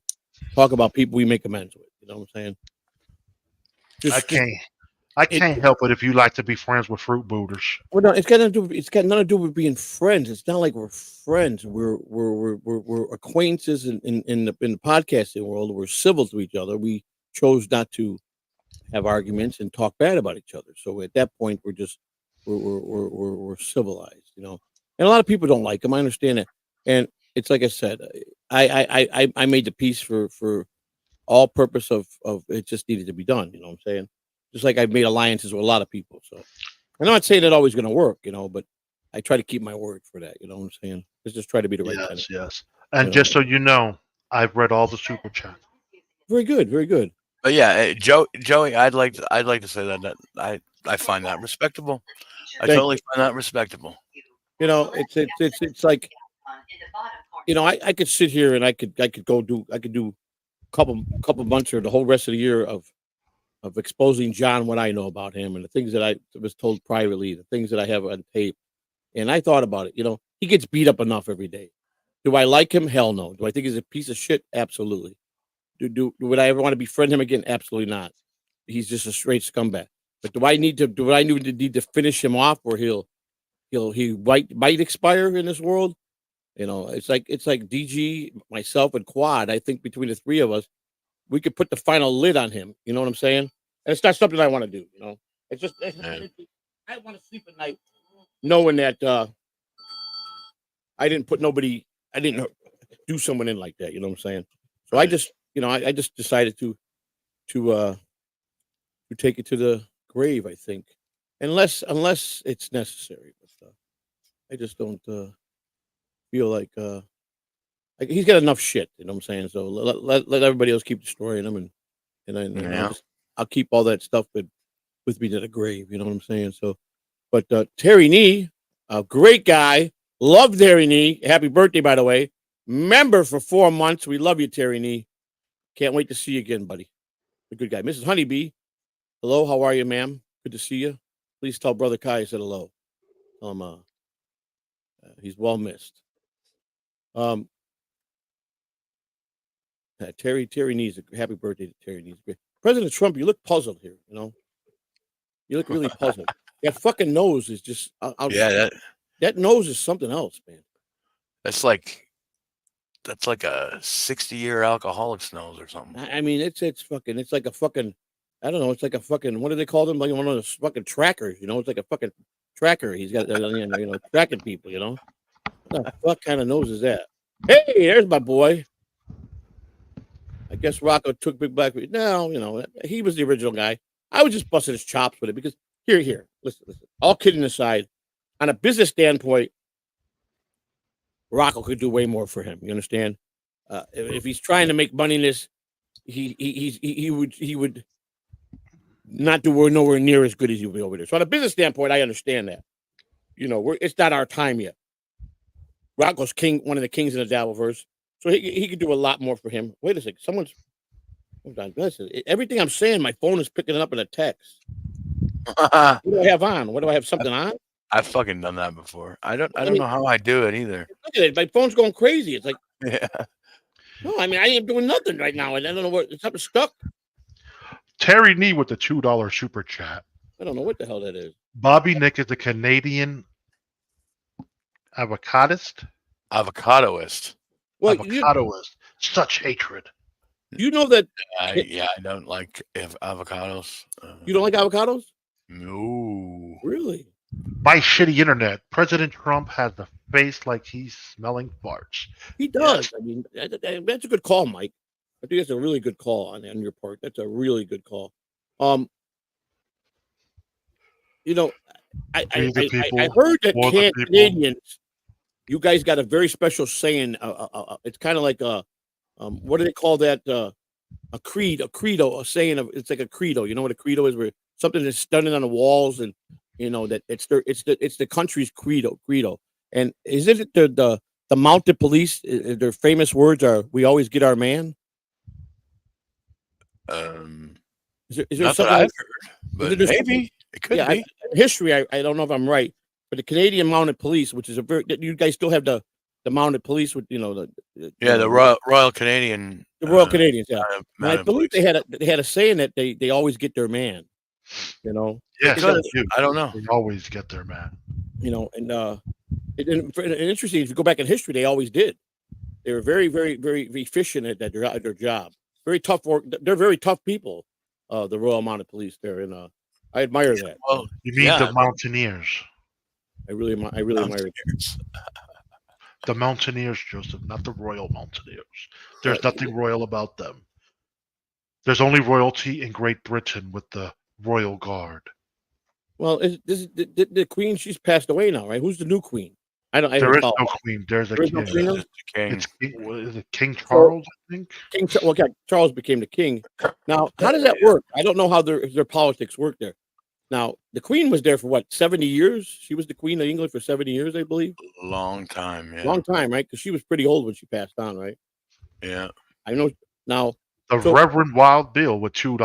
talk about people we make amends with. You know what I'm saying? I can't help it if you like to be friends with fruit booters. Well, no, it's got nothing to do with being friends. It's not like we're friends. We're acquaintances in the podcasting world. We're civil to each other. We chose not to have arguments and talk bad about each other. So at that point, we're civilized, you know. And a lot of people don't like them. I understand that. And it's like I said, I made the peace for all purpose of it just needed to be done. You know what I'm saying? Just like I've made alliances with a lot of people. So I'm not saying it's always going to work, you know, but I try to keep my word for that. You know what I'm saying? Just try to be the right kind. Yes. And just so you know, I've read all the super chats. Very good, very good. But yeah, Joey, I'd like to say that I find that respectable. I totally find that respectable. You know, it's like, you know, I could sit here and I could do a couple months or the whole rest of the year of exposing John what I know about him and the things that I was told privately, the things that I have on tape. And I thought about it. You know, he gets beat up enough every day. Do I like him? Hell no. Do I think he's a piece of shit? Absolutely. Would I ever want to befriend him again? Absolutely not. He's just a straight scumbag. But do I need to finish him off, or he might expire in this world? You know, it's like DG, myself, and Quad. I think between the three of us, we could put the final lid on him. You know what I'm saying? And it's not something I want to do. You know, it's just I want to sleep at night knowing that I didn't do someone in like that. You know what I'm saying? So I just, you know, I just decided to take it to the grave. I think, unless it's necessary. But I just don't feel like he's got enough shit. You know what I'm saying? So let everybody else keep destroying him, and I'll keep all that stuff with me to the grave. You know what I'm saying? So, but Terry Nee, a great guy, love Terry Nee. Happy birthday, by the way. Member for 4 months. We love you, Terry Nee. Can't wait to see you again, buddy. A good guy. Mrs. Honeybee, hello. How are you, ma'am? Good to see you. Please tell Brother Kai I said hello. He's well missed. Terry needs a happy birthday to Terry needs. President Trump, you look puzzled here. You know, you look really puzzled. That fucking nose is just that nose is something else, man. That's like a 60-year alcoholic's nose or something. I mean, it's like a fucking, I don't know. It's like a fucking, what do they call them? Like one of those fucking trackers. You know, it's like a fucking tracker. He's got, you know, tracking people. You know, what the fuck kind of nose is that? Hey, there's my boy. I guess Rocco took Big Black. No, you know, he was the original guy. I was just busting his chops with it because here, listen. All kidding aside, on a business standpoint, Rocco could do way more for him. You understand? If he's trying to make money in this, he would not do nowhere near as good as you would be over there. So on a business standpoint, I understand that. You know, it's not our time yet. Rocco's one of the kings in the Dabbleverse. So he could do a lot more for him. Wait a second. Hold on. Listen, everything I'm saying, my phone is picking it up in a text. What do I have on? What do I have something on? I've fucking done that before. I don't know how I do it either. Look at it. My phone's going crazy. It's like, yeah. No, I mean, I ain't doing nothing right now. I don't know what, something stuck. Terry Nee with the $2 super chat. I don't know what the hell that is. Bobby Nick is a Canadian avocadoist. Well, avocadoist. Such hatred. You know that? I don't like avocados. You don't like avocados? No. Really? By shitty internet, President Trump has a face like he's smelling farts. He does. Yes. I mean, that's a good call, Mike. I think that's a really good call on your part. That's a really good call. You know, I heard that Canadians, you guys got a very special saying. It's kind of like what do they call that? A credo, a saying of, it's like a credo. You know what a credo is? Where something is standing on the walls and You know that it's the country's credo. And isn't it the mounted police? Their famous words are, "We always get our man." Is there Not that something I've like? heard, Is but there something? maybe it could Yeah, be. history. I don't know if I'm right, but the Canadian Mounted Police, which is you guys still have the mounted police with Yeah, the Royal Canadian the Royal Canadians. Yeah, and I Mounted believe Police. they had a saying that they always get their man. You know, I Yes, think they that was, do. I don't know. They always get their man. and and interesting. If you go back in history, they always did. They were very, very, very efficient at their job. Very tough work. They're very tough people. The Royal Mounted Police there, and I admire that. Well, You mean yeah, the Mountaineers? I really admire it. Mountaineers. The Mountaineers, Joseph, not the Royal Mountaineers. There's nothing royal about them. There's only royalty in Great Britain with the Royal Guard. Well, the Queen? She's passed away now, right? Who's the new Queen? I don't There is recall. no queen. There's a There is no king. queen? Just the king. It's what is it, King Charles, I think. Charles became the king. Now, how does that work? I don't know how their politics work there. Now, the Queen was there for what, 70 years? She was the Queen of England for 70 years, I believe. Long time. Yeah. Long time, right? Because she was pretty old when she passed on, right? Yeah. I know. Now, The So- Reverend Wild Bill with $2.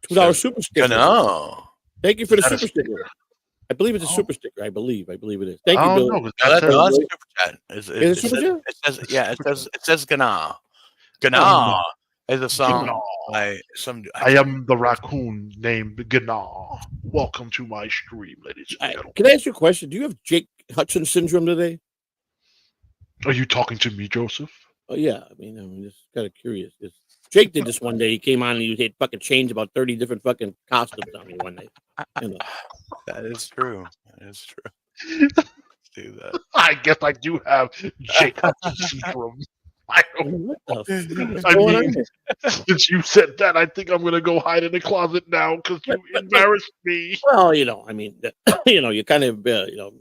$2 super sticker. No. Thank you for the That super is- sticker. I believe it's a Oh. super sticker. I believe it is. Thank you, I Bill. don't know. No, That that's says- super chat. Is it super chat? It says, yeah, it says Gana. Gana is a song Gana. by some. I am the raccoon named Gnar. Welcome to my stream, ladies and gentlemen. Can I ask you a question? Do you have Jake Hudson syndrome today? Are you talking to me, Joseph? Oh yeah. I mean, I'm just kind of curious. Jake did this one day. He came on and he had fucking changed about 30 different fucking costumes on me one day. You know. That is true. That is true. Let's do that. I guess I do have Jacob syndrome. I don't. What the fuck is I going on mean, here? since you said that, I think I'm gonna go hide in the closet now because you embarrassed me. Well, I mean, you kind of,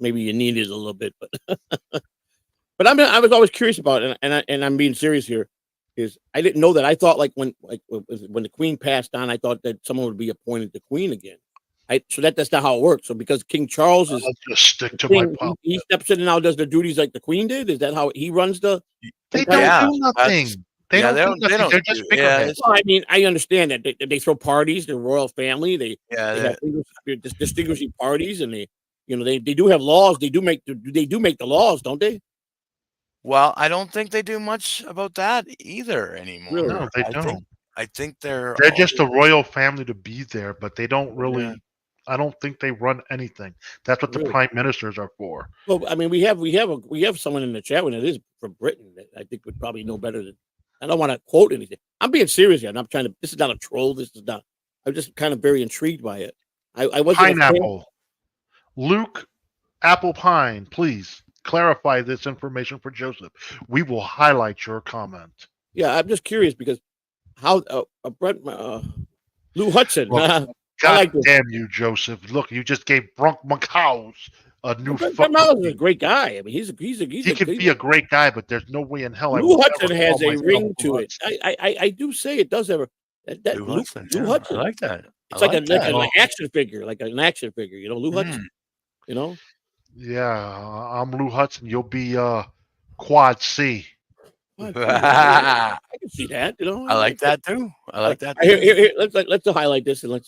maybe you need it a little bit, but I was always curious about it, and I'm being serious here. Is I didn't know that. I thought when the Queen passed on, I thought that someone would be appointed the Queen again. So that's not how it works. So because King Charles is I'll just stick to my king, pop. he steps in and now does the duties like the Queen did. Is that how he runs the? They don't Yeah, do nothing. They yeah, don't do nothing. They're just figureheads. Well, I mean, I understand that they throw parties. The royal family. They Yeah. have distinguishing parties, and they do have laws. They do make the laws, don't they? Well, I don't think they do much about that either anymore. Really? No, they don't. I think they're They're just a royal family to be there, but they don't really. Yeah. I don't think they run anything. That's what the Really? prime ministers are for. Well, I mean, we have someone in the chat when it is from Britain that I think would probably know better than. I don't want to quote anything. I'm being serious here. I'm not trying to. This is not a troll. This is not. I'm just kind of very intrigued by it. I wasn't a fan- Pineapple. Luke Apple Pine, please clarify this information for Joseph. We will highlight your comment. Yeah, I'm just curious because how Lou Hudson. Well, I God like this. damn you, Joseph. Look, you just gave Brunk McCows a new Brett fucking. Miles is a great guy. I mean, he's He could be a great guy, but there's no way in hell I Lou would Hudson ever has call a myself ring Lou to it. Hudson. I do say it does have a that Lou Lou Hudson. Lou Yeah, Hudson. I like that. It's I like that. an action figure, Lou Hudson. You know, Yeah, I'm Lou Hudson. You'll be Quad C. I can see that. You know, I like that too. I like that. Here, let's highlight this and let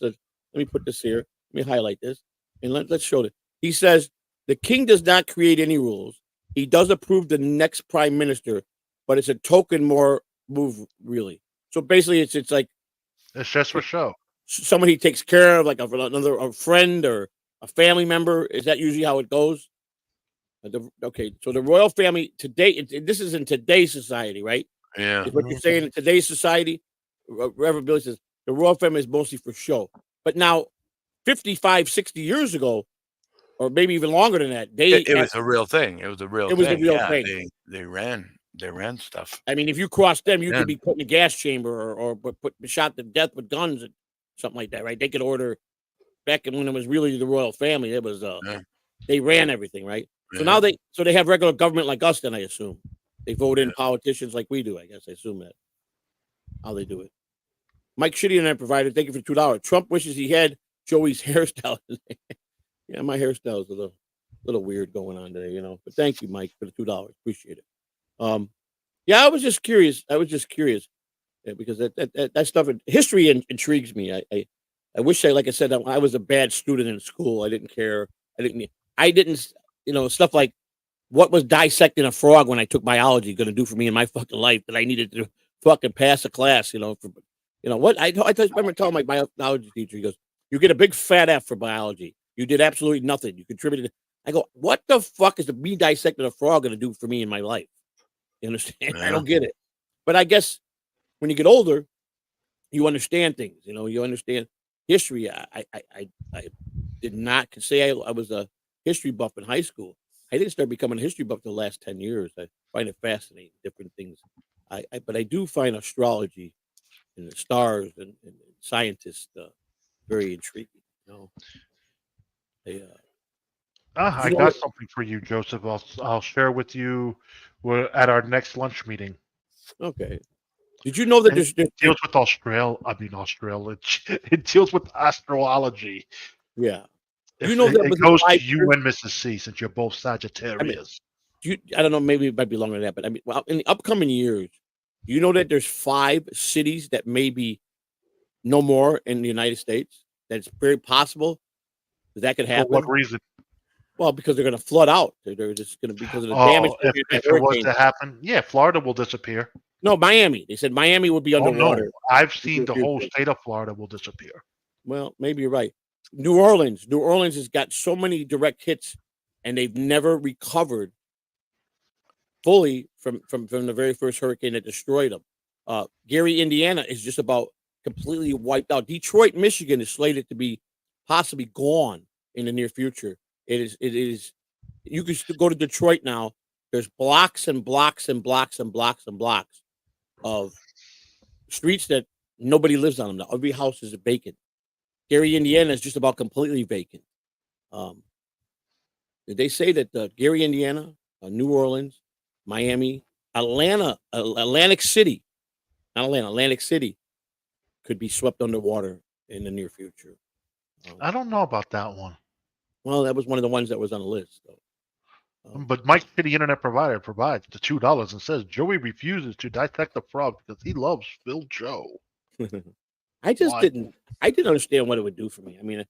me put this here. Let me highlight this and let's show it. He says the king does not create any rules. He does approve the next prime minister, but it's a token more move, really. So basically, it's like It's just for show. someone he takes care of, like a friend or a family member. Is that usually how it goes? Okay, so the royal family today. This is in today's society, right? Yeah. Is what you're saying in today's society. Reverend Billy says the royal family is mostly for show. But now, 55, 60 years ago, or maybe even longer than that, It was a real thing. It was a real. It was a thing. real Yeah, thing. They ran stuff. I mean, if you crossed them, you Yeah. could be put in a gas chamber or shot to death with guns and something like that, right? They could order back when it was really the royal family. It was Yeah. they ran everything, right? So Yeah. now they have regular government like us. Then I assume they vote in politicians like we do. I guess I assume that how they do it. Mike Shitty and I provided. Thank you for $2. Trump wishes he had Joey's hairstyle. Yeah, my hairstyle is a little weird going on today, But thank you, Mike, for the $2. Appreciate it. Yeah, I was just curious. Because that stuff history intrigues me. I wish like I said, I was a bad student in school. I didn't care. I didn't, stuff like what was dissecting a frog when I took biology going to do for me in my fucking life that I needed to fucking pass a class, what I remember telling my biology teacher, he goes, you get a big fat F for biology. You did absolutely nothing. You contributed. I go, what the fuck is me dissecting a frog going to do for me in my life? You understand? I don't get it. But I guess when you get older, you understand things. You understand history. I did not say I was a history buff in high school. I didn't start becoming a history buff the last 10 years. I find it fascinating, different things. But I do find astrology and the stars and scientists very intriguing. I got something for you, Joseph. I'll share with you at our next lunch meeting. Okay. Did you know that it deals with Australia? It deals with astrology. Yeah. You know that it goes to you and Mrs. C, since you're both Sagittarius. I don't know. Maybe it might be longer than that, but in the upcoming years, you know that there's 5 cities that may be no more in the United States. That's very possible that could happen. For what reason? Well, because they're going to flood out. They're just going to because of the damage. If it was to happen, yeah, Florida will disappear. No, Miami. They said Miami would be underwater. No. I've seen the whole state of Florida will disappear. Well, maybe you're right. New Orleans has got so many direct hits, and they've never recovered fully from the very first hurricane that destroyed them. Gary, Indiana is just about completely wiped out. Detroit, Michigan is slated to be possibly gone in the near future. It is. You can go to Detroit now. There's blocks and blocks and blocks and blocks and blocks of streets that nobody lives on them. Every house is vacant. Gary, Indiana is just about completely vacant. They say that Gary, Indiana, New Orleans, Miami, Atlantic City, not Atlanta, Atlantic City could be swept underwater in the near future. I don't know about that one. Well, that was one of the ones that was on the list, though. But Mike Shitty Internet Provider provides the $2 and says Joey refuses to dissect the frog because he loves Phil Joe. I didn't understand what it would do for me. I mean,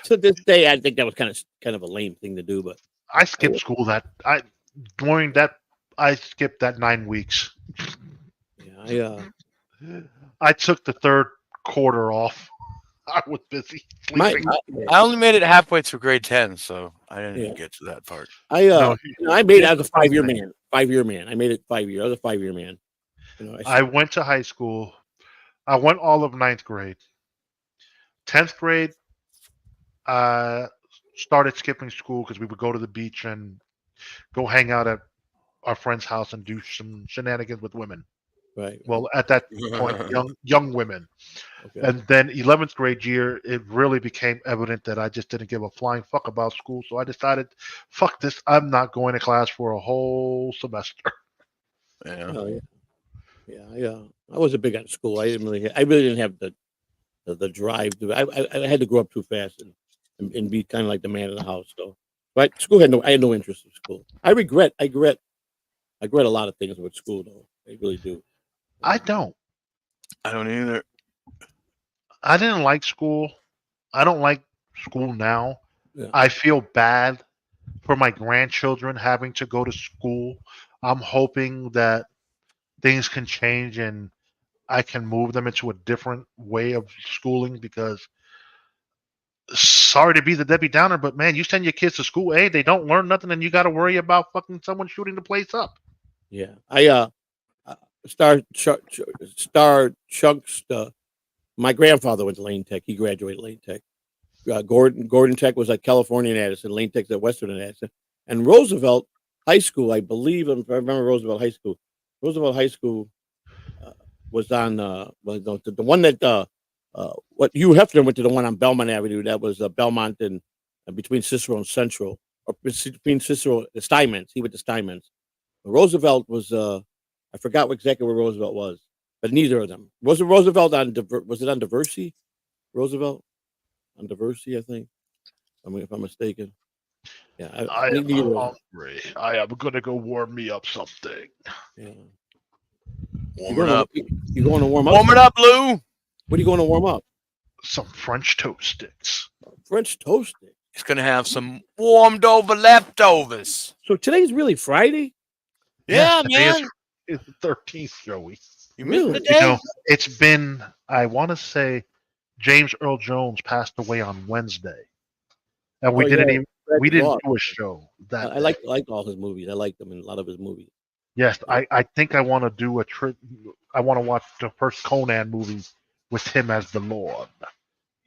to this day, I think that was kind of a lame thing to do. But I skipped school I skipped that 9 weeks. Yeah, I took the third quarter off. I was busy sleeping. I only made it halfway through grade 10, so I didn't even get to that part. I made it as a 5-year man. 5-year man. I made it 5 years. I was a 5-year man. I went to high school. I went all of 9th grade. 10th grade, started skipping school because we would go to the beach and go hang out at our friend's house and do some shenanigans with women. Right. Well, at that point, young women. Okay. And then 11th grade year, it really became evident that I just didn't give a flying fuck about school. So I decided, fuck this. I'm not going to class for a whole semester. Yeah. Oh, yeah. I wasn't big on school. I really didn't have the drive. I had to grow up too fast and be kind of like the man of the house. So, but school I had no interest in school. I regret a lot of things with school, though. I really do. I don't either. I didn't like school. I don't like school now. Yeah. I feel bad for my grandchildren having to go to school. I'm hoping that things can change and I can move them into a different way of schooling because sorry to be the Debbie Downer, but man, you send your kids to school, they don't learn nothing and you got to worry about fucking someone shooting the place up. Yeah. Star Chunks. My grandfather went to Lane Tech. He graduated Lane Tech. Gordon Tech was at California and Addison. Lane Tech's at Western and Addison. And Roosevelt High School, I believe, if I remember Roosevelt High School. Roosevelt High School was on the one that what Hugh Hefner went to, the one on Belmont Avenue. That was Belmont and between Cicero and Central, or between Cicero and Steinmetz. He went to Steinmetz. Roosevelt was I forgot exactly where Roosevelt was, but neither of them. Was it Roosevelt on Diversey? Roosevelt on Diversey, I think. if I'm mistaken. Yeah, I me am neither. hungry. I am gonna go warm me up something. Yeah. Warming up. You're going to warm up? Warming up, Lou. What are you going to warm up? Some French toast sticks. French toast sticks. He's gonna have some warmed over leftovers. So today's really Friday? Yeah, today man. It's the 13th, Joey. You Really? missed the day. It's been, I want to say, James Earl Jones passed away on Wednesday, and we Oh, didn't yeah. even Tragic we didn't loss. do a show that. I like all his movies. I like them in a lot of his movies. Yes, I think I want to do a trip. I want to watch the first Conan movie with him as the Lord.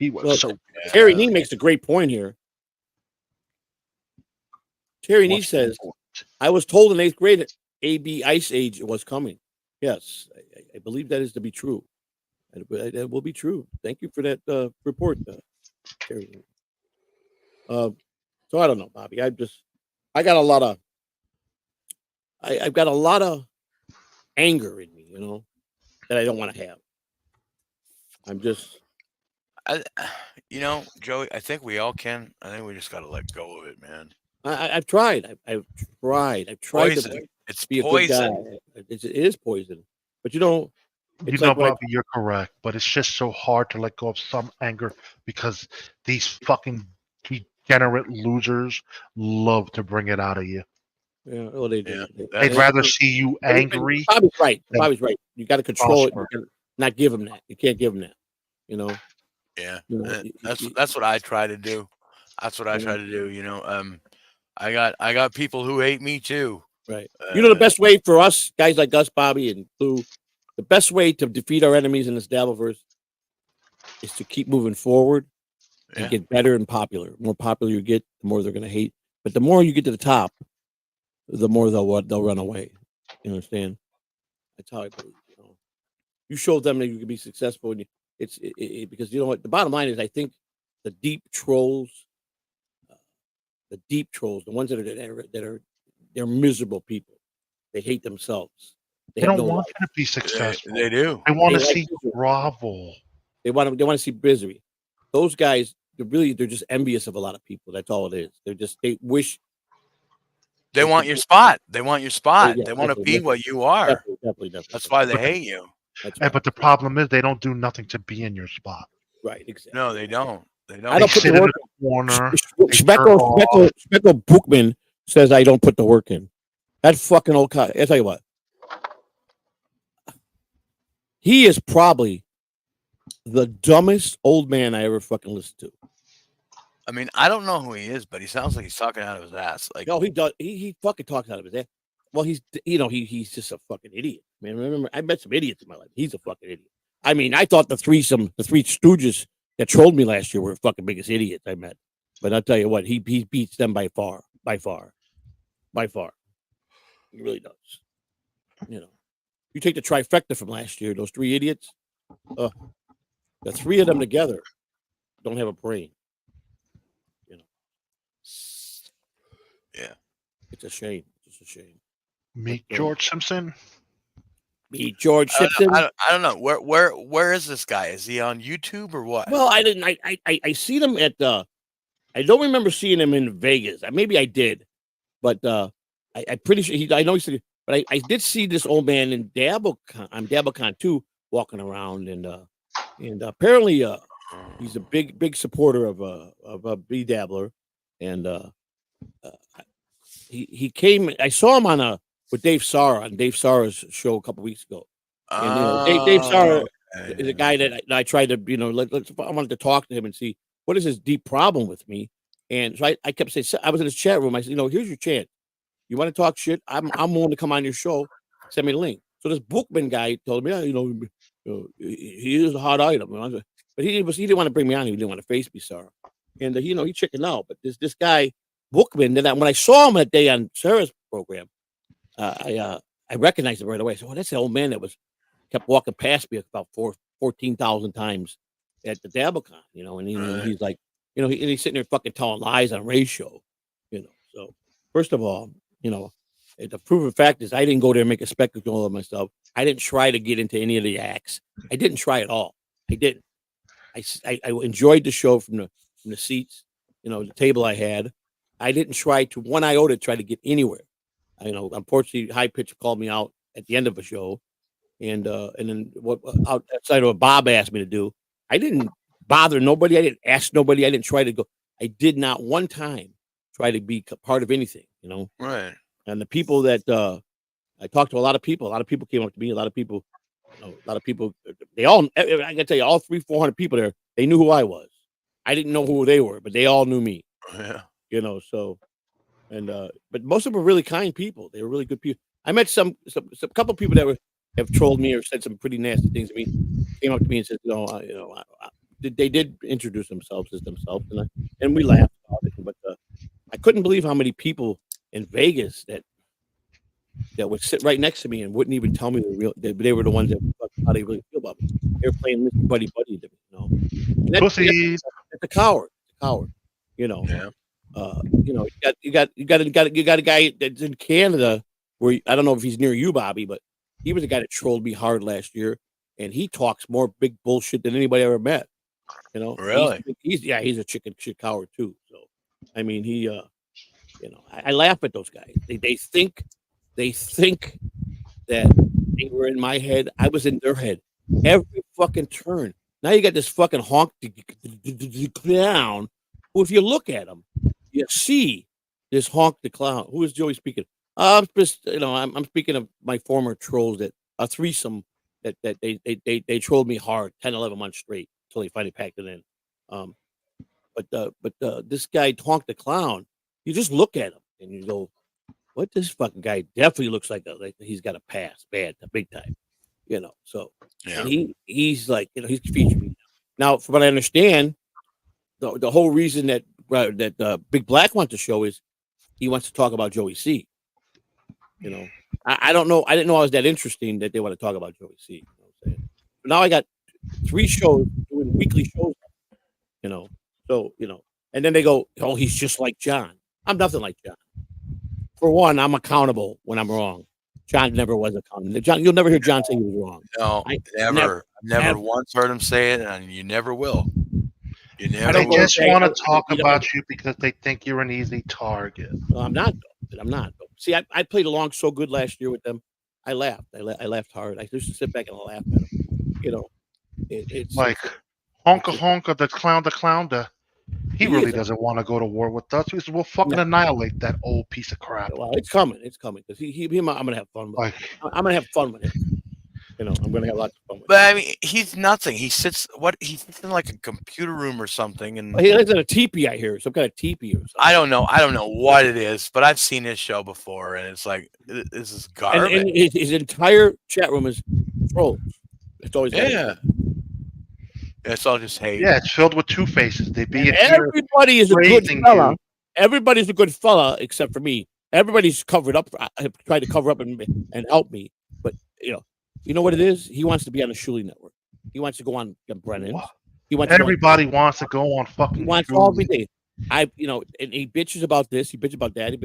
He was Well, so. Terry Nee makes a great point here. Terry Nee What's the says, point? I was told in 8th grade that AB Ice Age was coming. Yes, I believe that is to be true. That will be true. Thank you for that report, Terry. So I don't know, Bobby. I've got a lot of anger in me, that I don't want to have. I'm just, Joey, I think we all can. I think we just got to let go of it, man. I've tried. I've tried Poison. to It's be a good poison. guy. It is poison. But it's like Bobby, you're correct, but it's just so hard to let go of some anger because these fucking degenerate losers love to bring it out of you. yeah, well, they do. Yeah, They'd rather see you angry. Bobby's right. than Bobby's right. You got to control it. prosper. You gotta not give him that. You can't give him that. Yeah, You know, that's what I try to do. That's what I try to do. I got people who hate me too. right. The best way for us guys like us, Bobby and Lou, the best way to defeat our enemies in this Dabbleverse is to keep moving forward and get better and popular. The more popular you get, the more they're going to hate. But the more you get to the top, the more they'll run away. You understand? That's how I believe. You show them that you can be successful, and because you know what the bottom line is. I think the deep trolls, the ones that are they're miserable people. They hate themselves. They have don't no want life. you to be successful. They do. They want to They like see you grovel. They want to see misery. Those guys, they're just envious of a lot of people. That's all it is. They wish. They want your spot. They want your spot. Yeah, They want to definitely, be what you are. Definitely. That's why they hate you. That's But the problem is they don't do nothing to be in your spot. right. Exactly. No, they don't. They don't. I don't They put sit the in work the corner. Speckle Bookman says I don't put the work in. That fucking old guy. I tell you what. He is probably the dumbest old man I ever fucking listened to. I mean, I don't know who he is, but he sounds like he's talking out of his ass. Like, No, he does. He fucking talks out of his ass. Well, he's just a fucking idiot, man. Remember, I met some idiots in my life. He's a fucking idiot. I mean, I thought the three stooges that trolled me last year were the fucking biggest idiots I met. But I'll tell you what, he beats them by far. He really does. You take the trifecta from last year, those three idiots. The three of them together don't have a brain. yeah. It's a shame. It's a shame. Meet George Simpson. Meet George Simpson. I don't know. Where is this guy? Is he on YouTube or what? Well, I didn't. I seen him at I don't remember seeing him in Vegas. Maybe I did, but I'm pretty sure I know he said. But I did see this old man in Dabblecon too, walking around, and apparently he's a big supporter of a B Dabbler, and he came. I saw him with Dave Sarr on Dave Sarr's show a couple weeks ago. And Dave Sarr is a guy that I tried to, I wanted to talk to him and see what is his deep problem with me. And so I kept saying, I was in his chat room. I said, here's your chance. You want to talk shit? I'm willing to come on your show. Send me the link. So this Bookman guy told me, he is a hot item. But he didn't want to bring me on. He didn't want to face me, Sarah. And he chickened out. But this guy Bookman, when I saw him that day on Sarah's program, I recognized him right away. So that's the old man that kept walking past me about 14,000 times at the Dabblecon, and he's like, and he's sitting there fucking telling lies on Ray's show, So first of all, the proven fact is I didn't go there and make a spectacle of myself. I didn't try to get into any of the acts. I didn't try at all. I didn't. I enjoyed the show from the seats, the table I had. I didn't try to one iota try to get anywhere. Unfortunately, High Pitch called me out at the end of a show, and then what outside of what Bob asked me to do, I didn't bother nobody. I didn't ask nobody. I didn't try to go. I did not one time try to be part of anything. Right. And the people that I talked to, a lot of people came up to me. A lot of people, they all, I can tell you, all 300-400 people there, they knew who I was. I didn't know who they were, but they all knew me. Yeah. So, and but most of them were really kind people. They were really good people. I met some couple people that have trolled me or said some pretty nasty things to me. Came up to me and said, they did introduce themselves as themselves, and we laughed about it. But I couldn't believe how many people in Vegas that would sit right next to me and wouldn't even tell me they were the ones that how they really feel about me. They were playing Mr. Buddy to me, And that's a coward. Yeah. You got a guy that's in Canada where I don't know if he's near you, Bobby, but he was a guy that trolled me hard last year, and he talks more big bullshit than anybody I ever met. Really? He's a chicken shit coward too. So, I mean, I laugh at those guys. They think that they were in my head. I was in their head every fucking turn. Now you got this fucking honk the clown. Who, if you look at him, you see this honk the clown. Who is Joey speaking? I'm speaking of my former trolls that a threesome that they trolled me hard 10, 11 months straight until they finally packed it in. But this guy honk the clown. You just look at him and you go, what this fucking guy definitely looks like he's got a pass, big time, So, yeah. And he's like, he's featured me now. From what I understand, the whole reason that Big Black wants to show is he wants to talk about Joey C. I don't know. I didn't know I was that interesting that they want to talk about Joey C. Now I got 3 shows doing weekly shows. So and then they go, oh, he's just like John. I'm nothing like John. For one, I'm accountable when I'm wrong. John never was accountable. John, you'll never hear John say he was wrong. No, never once heard him say it, and you never will. You never. They just want to talk about you because they think you're an easy target. Well, I'm not. See, I played along so good last year with them. I laughed. I laughed hard. I used to sit back and laugh at them. It's like honka the clown. He really doesn't want to go to war with us. He says, we'll fucking annihilate that old piece of crap. Well, it's coming. Because I'm gonna have fun with him. I'm gonna have fun with him. I'm gonna have lots of fun with him. But I mean, he's nothing. He sits in like a computer room or something, and he lives in a teepee. I hear some kind of teepee or something. I don't know what it is, but I've seen his show before, and it's like this is garbage. And his entire chat room is trolls. It's always it's all just hate. Yeah, it's filled with two faces. Everybody is a good fella. Everybody's a good fella except for me. Everybody's covered up. I tried to cover up and help me, but you know what it is? He wants to be on the Shuli network. He wants to go on Brennan. Everybody wants to go on fucking. He wants all every day. And he bitches about this. He bitches about that.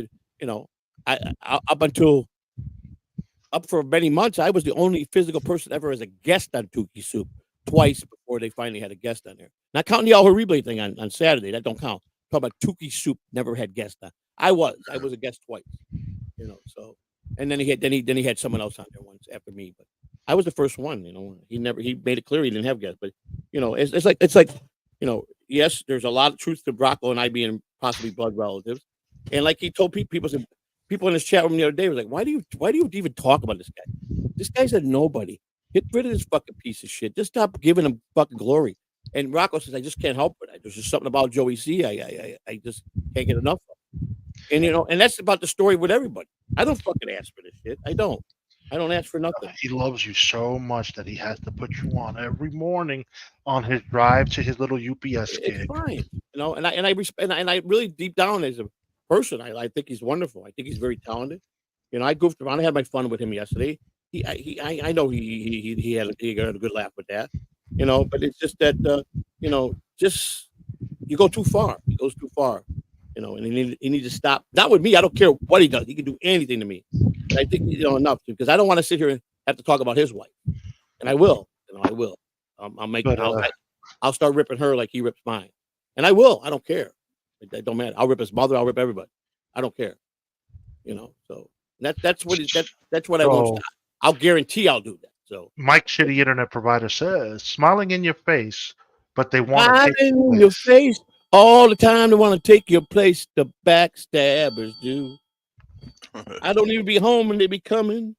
Up for many months, I was the only physical person ever as a guest on Tukey Soup. Twice before they finally had a guest on there. Not counting the All Her Replay thing on Saturday. That don't count. Talk about Tukey Soup never had guest on. I was a guest twice. So and then he had someone else on there once after me, but I was the first one. He made it clear he didn't have guests, but it's like yes, there's a lot of truth to Brocco and I being possibly blood relatives, and like he told people in his chat room the other day was like, why do you even talk about this guy? This guy's a nobody. Get rid of this fucking piece of shit. Just stop giving him fucking glory. And Rocco says, I just can't help it. There's just something about Joey C. I just can't get enough of it. And that's about the story with everybody. I don't fucking ask for this shit. I don't ask for nothing. He loves you so much that he has to put you on every morning on his drive to his little UPS gig. It's fine. And I respect, and I really deep down as a person, I think he's wonderful. I think he's very talented. I goofed around. I had my fun with him yesterday. I know he got a good laugh with that, but it's just that just you go too far. He goes too far, and he needs to stop. Not with me. I don't care what he does. He can do anything to me. But I think enough because I don't want to sit here and have to talk about his wife, and I will. I will. I'll start ripping her like he rips mine, and I will. I don't care. It don't matter. I'll rip his mother. I'll rip everybody. I don't care. So that's what I So- want. I'll guarantee I'll do that. So Mike, shitty internet provider, says, smiling in your face, but they want to I'm take in your face all the time. They want to take your place. The backstabbers do. I don't even be home when they be coming.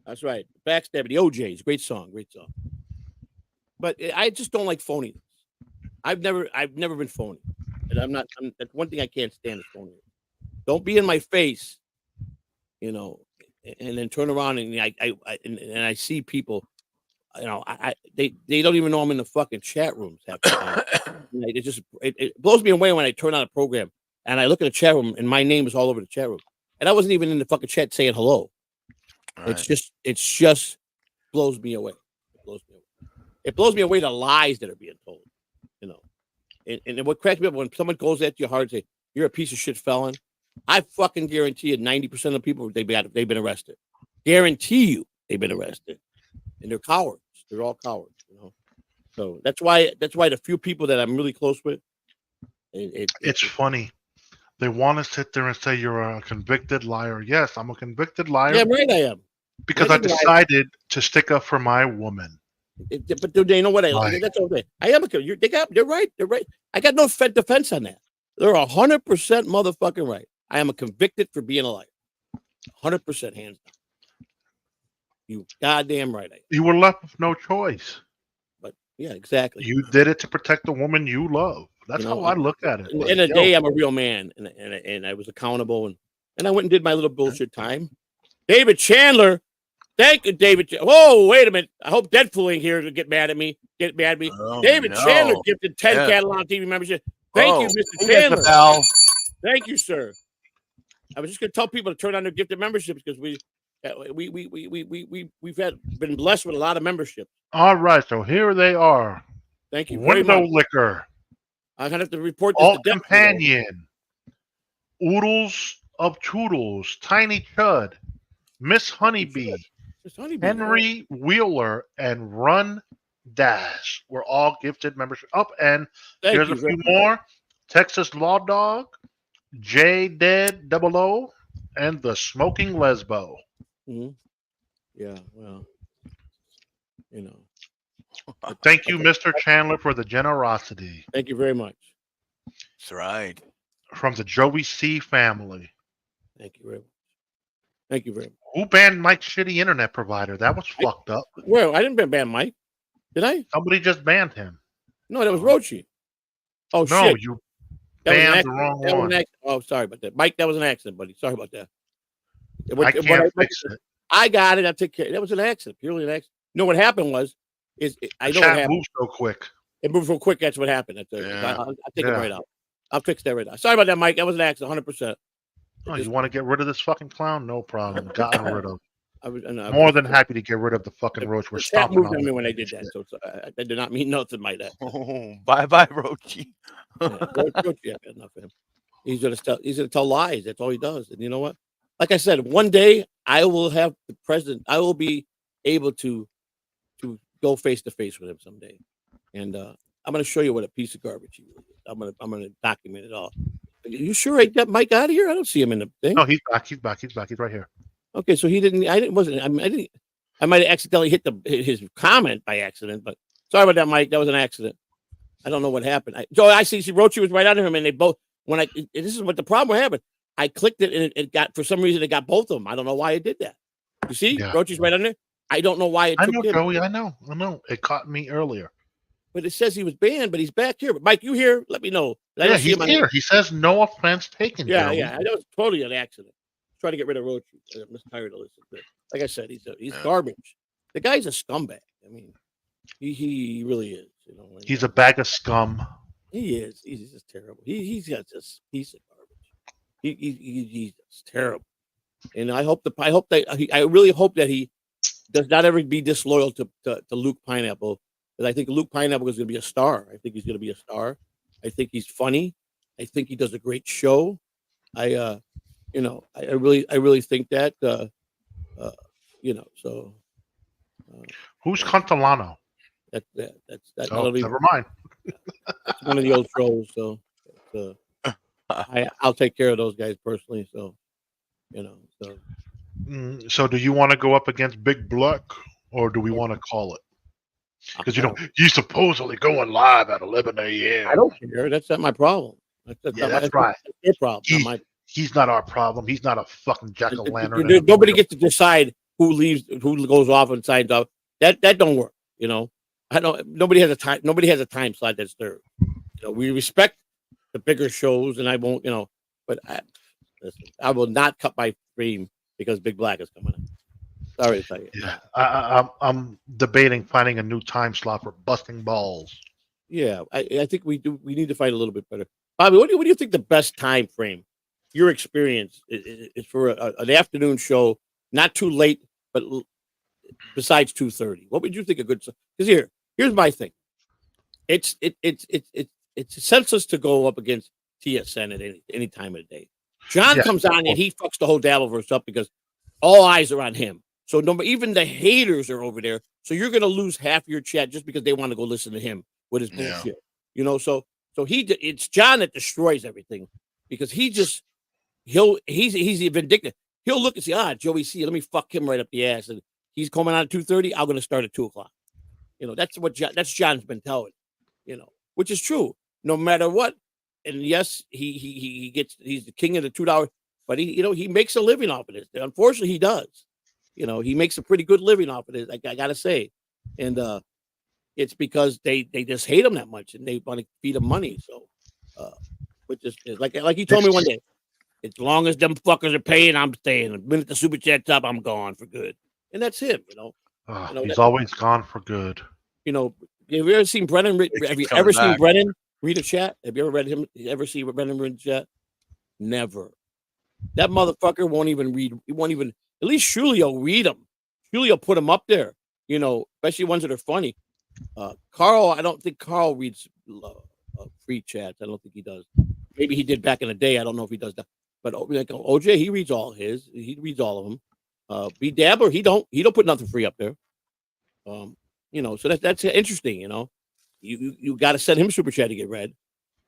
That's right. Backstabber, the OJs. Great song. But I just don't like phoniness. I've never been phony. And that's one thing I can't stand is phony. Don't be in my face, and then turn around and I see people, they don't even know I'm in the fucking chat rooms half the time. It blows me away when I turn on a program and I look at the chat room and my name is all over the chat room. And I wasn't even in the fucking chat saying hello. Right. It's just blows me away. It blows me away the lies that are being told, And what cracks me up when someone goes at you hard and say, you're a piece of shit felon. I fucking guarantee you 90% of the people they've been arrested. Guarantee you they've been arrested. And they're cowards. They're all cowards, So that's why the few people that I'm really close with. It's funny. They want to sit there and say you're a convicted liar. Yes, I'm a convicted liar. Yeah, right. I am. Because I decided to stick up for my woman. But they know what I Right. That's okay. I am they're right. They're right. I got no defense on that. They're 100% motherfucking right. I am a convicted for being a liar. 100% hands down. You goddamn right. I am. You were left with no choice. But yeah, exactly. You did it to protect the woman you love. That's how I look at it. In the day, I'm a real man, and I was accountable, and I went and did my little bullshit time. David Chandler, thank you, David. Whoa, wait a minute. I hope Deadpool ain't here to get mad at me. Oh, David no. Chandler gifted 10 Yeah. Catalan TV membership. Thank you, Mr. He gets Chandler. a bell. Thank you, sir. I was just going to tell people to turn on their gifted memberships because we've been blessed with a lot of membership. All right, so here they are. Thank you very Window much. Liquor, I'm going to have to report this Alt to Deadpool. Companion, Oodles of Toodles, Tiny Chud, Miss Honeybee, It's Honeybee. Henry Wheeler, and Run Dash were all gifted membership. Up and Thank here's you a very few more: Texas Law Dog, J Dead 00, and the Smoking Lesbo. Mhm. Yeah, well, Thank you, Mr. Chandler, for the generosity thank you very much. That's right. from the Joey C family. Thank you very much. Thank you very much. Who banned Mike's shitty internet provider? That was fucked up. Well, I didn't ban Mike. Did I? Somebody just banned him. No, that was Rochi. Oh, No, shit. you That was an banned the accident. wrong That was an one. accident. Oh, sorry about that. Mike, that was an accident, buddy. Sorry about that. I can't fix it. I got it. I took care. That was an accident. Purely an accident. You know what happened was, I The know what chat happened. moves so quick. It moved real quick. That's what happened. Yeah. I'll take it Yeah. right out. I'll fix that right out. Sorry about that, Mike. That was an accident, 100%. Oh, you want to get rid of this fucking clown? No problem. Gotten rid of. I was More than happy to get rid of the fucking roach. We're The chat stopping moved on on me it. when I did that. So I did not mean nothing by that. Oh, bye, Rochi. Roach, yeah, enough of him. He's gonna tell lies. That's all he does. And you know what? Like I said, one day I will have the president. I will be able to go face to face with him someday, and I'm gonna show you what a piece of garbage he really is. I'm gonna document it all. Are you sure I got Mike out of here? I don't see him in the thing. No, he's back. He's back. He's back. He's right here. Okay, so he didn't. I didn't. Wasn't. I mean, I didn't. I might have accidentally hit his comment by accident, but sorry about that, Mike. That was an accident. I don't know what happened. I see Rochi was right under him, and they both. This is what the problem happened. I clicked it, and it got, for some reason, it got both of them. I don't know why it did that. You see, Yeah. Rochi's right under. I don't know why it I took know, him. Joey. I know. It caught me earlier. But it says he was banned, but he's back here. But Mike, you here? Let me know. I Yeah, don't see he's him on here. He says no offense taken. Yeah, Joey. yeah. That was totally an accident. Trying to get rid of Rochi. I'm just tired of listening to it. Like I said, he's garbage. The guy's a scumbag. I mean, he really is. You know, He's a bag of scum. He is. He's just terrible. He's got this piece of garbage. He's just terrible. And I really hope that he does not ever be disloyal to Luke Pineapple. Because I think Luke Pineapple is going to be a star. I think he's going to be a star. I think he's funny. I think he does a great show. I really think that. So. Who's Contalano? That's Oh, never mind. It's one of the old trolls. So I'll take care of those guys personally. So, so So do you want to go up against Big Black, or do we want to call it? Because he's supposedly going live at 11 a.m. I don't care. That's not my problem. That's right. That's their problem. He's not our problem. He's not a fucking jack-o'-lantern. Nobody gets to decide who leaves, who goes off and signs off. That don't work. I don't. Nobody has a time. Nobody has a time slot that's theirs. We respect the bigger shows, and I won't. But I will not cut my stream because Big Black is coming in. Sorry to tell you. Yeah, I'm debating finding a new time slot for busting balls. Yeah, I think we do. We need to find a little bit better. Bobby, what do you think the best time frame, your experience, is for an afternoon show, not too late, but besides 2:30? What would you think a good? Because here's my thing. It's senseless to go up against TSN at any time of the day. John comes on and he fucks the whole Dabbleverse up because all eyes are on him. So even the haters are over there. So you're going to lose half your chat just because they want to go listen to him with his bullshit. So it's John that destroys everything because he's vindictive. He'll look and say, Joey C, let me fuck him right up the ass. And he's coming on at 2:30. I'm going to start at 2:00. That's John's mentality, which is true no matter what. And yes, he's the king of the $2, but he makes a living off of this. Unfortunately, he does. He makes a pretty good living off of it. I gotta say, and it's because they just hate him that much and they want to feed him money. So, which is like he told me one day, as long as them fuckers are paying, I'm staying. The minute the super chat's up, I'm gone for good. And that's him. He's always gone for good. Have you ever seen Brennan? Have you ever seen Brennan read a chat? Have you ever read him? Ever see Brennan read a chat? Never. That motherfucker won't even read. He won't even. At least Shuley will read them. Shuley will put them up there, especially ones that are funny. Carl, I don't think Carl reads free chats. I don't think he does. Maybe he did back in the day. I don't know if he does that. But like OJ, he reads all his. He reads all of them. B Dabbler, he don't put nothing free up there. So that's interesting. You got to send him super chat to get read.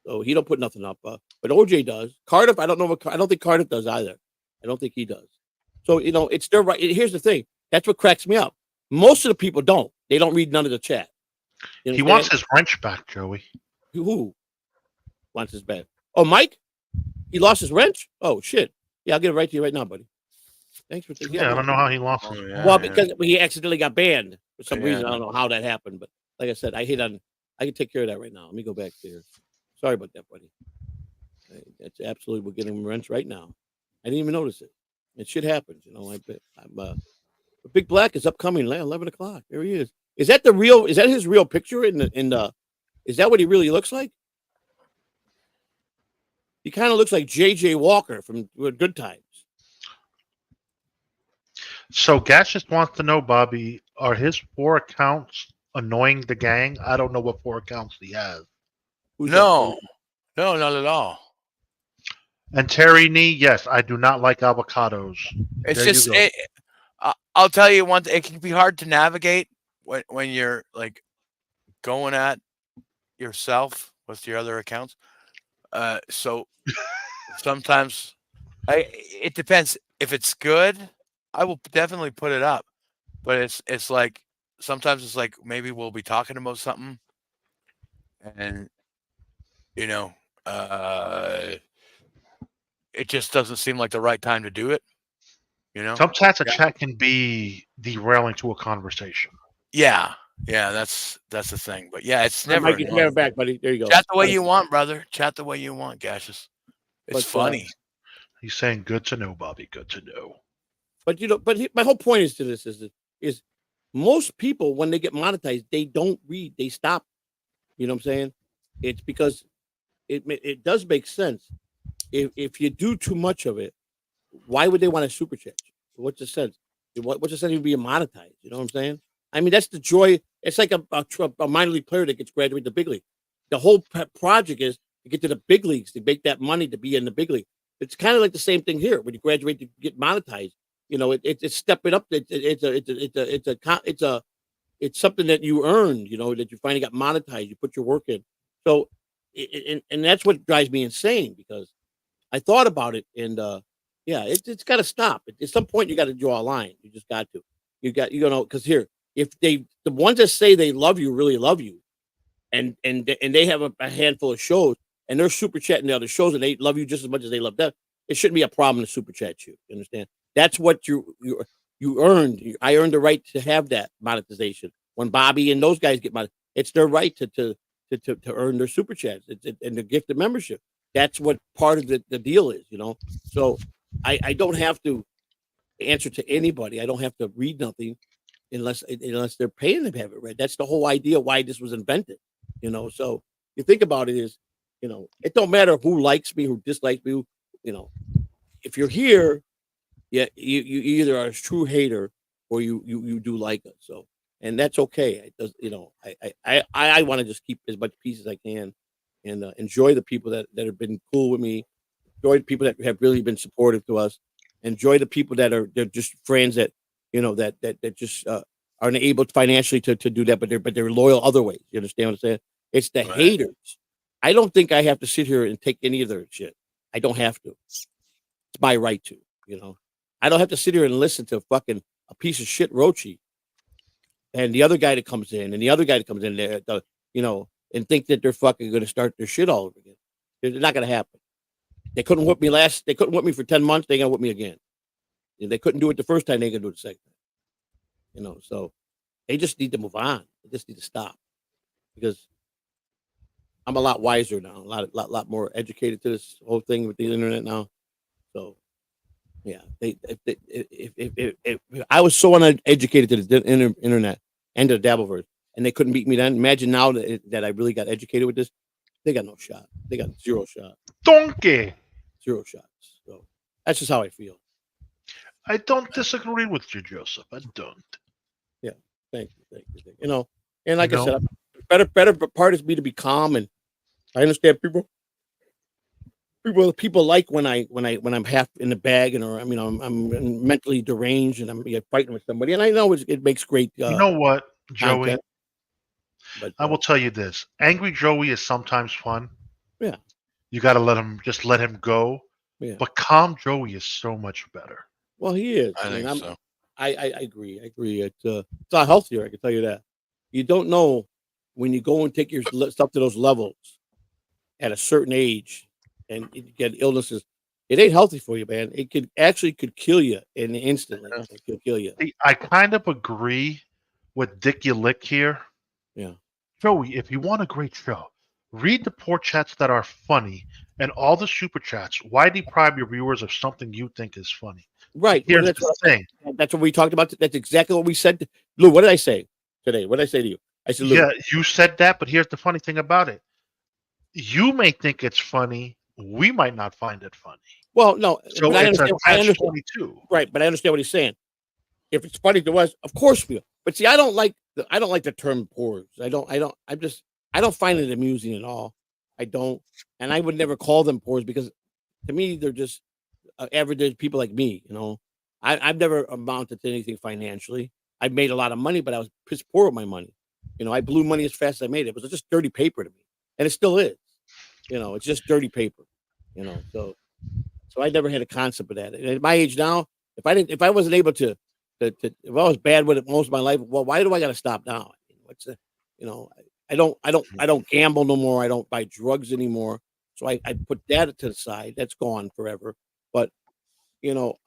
So he don't put nothing up. But OJ does. Cardiff, I don't know. I don't think Cardiff does either. I don't think he does. So, it's their right. Here's the thing. That's what cracks me up. Most of the people don't. They don't read none of the chat. He wants his wrench back, Joey. Who wants his back? Oh, Mike? He lost his wrench? Oh, shit. Yeah, I'll get it right to you right now, buddy. Thanks for taking I don't know how he lost it. Well, because he accidentally got banned for some reason. I don't know how that happened. But like I said, I can take care of that right now. Let me go back there. Sorry about that, buddy. That's absolutely, we're getting him a wrench right now. I didn't even notice it. It shit happens, Big Black is upcoming 11 o'clock. There he is. Is that his real picture is that what he really looks like? He kind of looks like JJ Walker from Good Times. So Gash just wants to know, Bobby, are his 4 accounts annoying the gang? I don't know what 4 accounts he has. No, not at all. And Terry Nee, yes, I do not like avocados. It's just, I'll tell you one thing, it can be hard to navigate when you're like going at yourself with your other accounts. So sometimes it depends. If it's good, I will definitely put it up. But it's like sometimes it's like maybe we'll be talking about something, and it just doesn't seem like the right time to do it. Sometimes a chat can be derailing to a conversation. Yeah, that's the thing. But yeah, it's never. Mike, never back, buddy. There you go. Chat the way you want, brother. Chat the way you want, Gaseous. It's funny. He's saying, "Good to know, Bobby. Good to know." But my whole point is to this is most people when they get monetized, they don't read. They stop. You know what I'm saying? It's because it does make sense. If you do too much of it, why would they want to super chat? What's the sense? What's the sense of being monetized? You know what I'm saying? I mean, that's the joy. It's like a minor league player that gets graduated to big league. The whole project is to get to the big leagues, to make that money, to be in the big league. It's kind of like the same thing here. When you graduate to get monetized, it's stepping up. It's something that you earned. That you finally got monetized. You put your work in. So, and that's what drives me insane because I thought about it, and yeah, it's got to stop. At some point, you got to draw a line. You just got to. You know, because here, if the ones that say they love you really love you, and they have a handful of shows, and they're super chatting the other shows, and they love you just as much as they love them, it shouldn't be a problem to super chat you. You understand? That's what you earned. I earned the right to have that monetization. When Bobby and those guys get money, it's their right to earn their super chats and the gift of membership. That's what part of the deal is, you know. So I don't have to answer to anybody. I don't have to read nothing unless they're paying to have it read. That's the whole idea why this was invented, you know. So you think about it is, you know, it don't matter who likes me, who dislikes me, you know. If you're here, yeah, you either are a true hater or you do like us. So, and that's okay. It does, you know. I want to just keep as much peace as I can, and enjoy the people that have been cool with me, enjoy the people that have really been supportive to us, enjoy the people they're just friends that, you know, that just aren't able financially to do that, but they're loyal other ways. You understand what I'm saying? It's the haters. I don't think I have to sit here and take any of their shit. I don't have to. It's my right to, you know. I don't have to sit here and listen to fucking a piece of shit Rochi and the other guy that comes in and the other guy that comes in there, you know, and think that they're fucking going to start their shit all over again. It's not going to happen. They couldn't whip me they couldn't whip me for 10 months. They're going to whip me again. They couldn't do it the first time. They can do it the second time. You know, so they just need to move on. They just need to stop, because I'm a lot wiser now, a lot more educated to this whole thing with the internet now. So, yeah, if I was so uneducated to the internet and to the Dabbleverse, and they couldn't beat me then, imagine now that I really got educated with this, they got no shot. They got zero shot. Donkey. Zero shots. So that's just how I feel. I don't disagree with you, Joseph. I don't. Yeah, thank you. You know, and like I said, better part is me to be calm, and I understand people like when I'm half in the bag, and or I mean I'm mentally deranged and I'm fighting with somebody, and I know it makes great. You know what, Joey? Content, but I will tell you this: Angry Joey is sometimes fun. Yeah, you got to let him go. Yeah, but calm Joey is so much better. Well, he is. I think so. I agree. It's a lot healthier. I can tell you that. You don't know when you go and take your stuff to those levels at a certain age and you get illnesses. It ain't healthy for you, man. It could kill you instantly. It could kill you. I kind of agree with Dickie Lick here. Yeah. Joey, if you want a great show, read the poor chats that are funny and all the super chats. Why deprive your viewers of something you think is funny? Right. Here's the thing. That's what we talked about. That's exactly what we said. Lou, what did I say today? What did I say to you? I said, Lou, yeah, you said that, but here's the funny thing about it. You may think it's funny. We might not find it funny. Well, no. So I it's understand. 22. Right, but I understand what he's saying. If it's funny to us, of course we will. But see, I don't like the term pores. I don't find it amusing at all. I don't, and I would never call them pores, because to me they're just average people like me. You know, I've never amounted to anything financially. I made a lot of money, but I was piss poor with my money. You know, I blew money as fast as I made it. It was just dirty paper to me, and it still is. You know, it's just dirty paper. You know, so I never had a concept of that. And at my age now, if I wasn't able to if I was bad with it most of my life, well, why do I got to stop now? What's the, you know, I don't gamble no more. I don't buy drugs anymore. So I put that to the side. That's gone forever. But you know,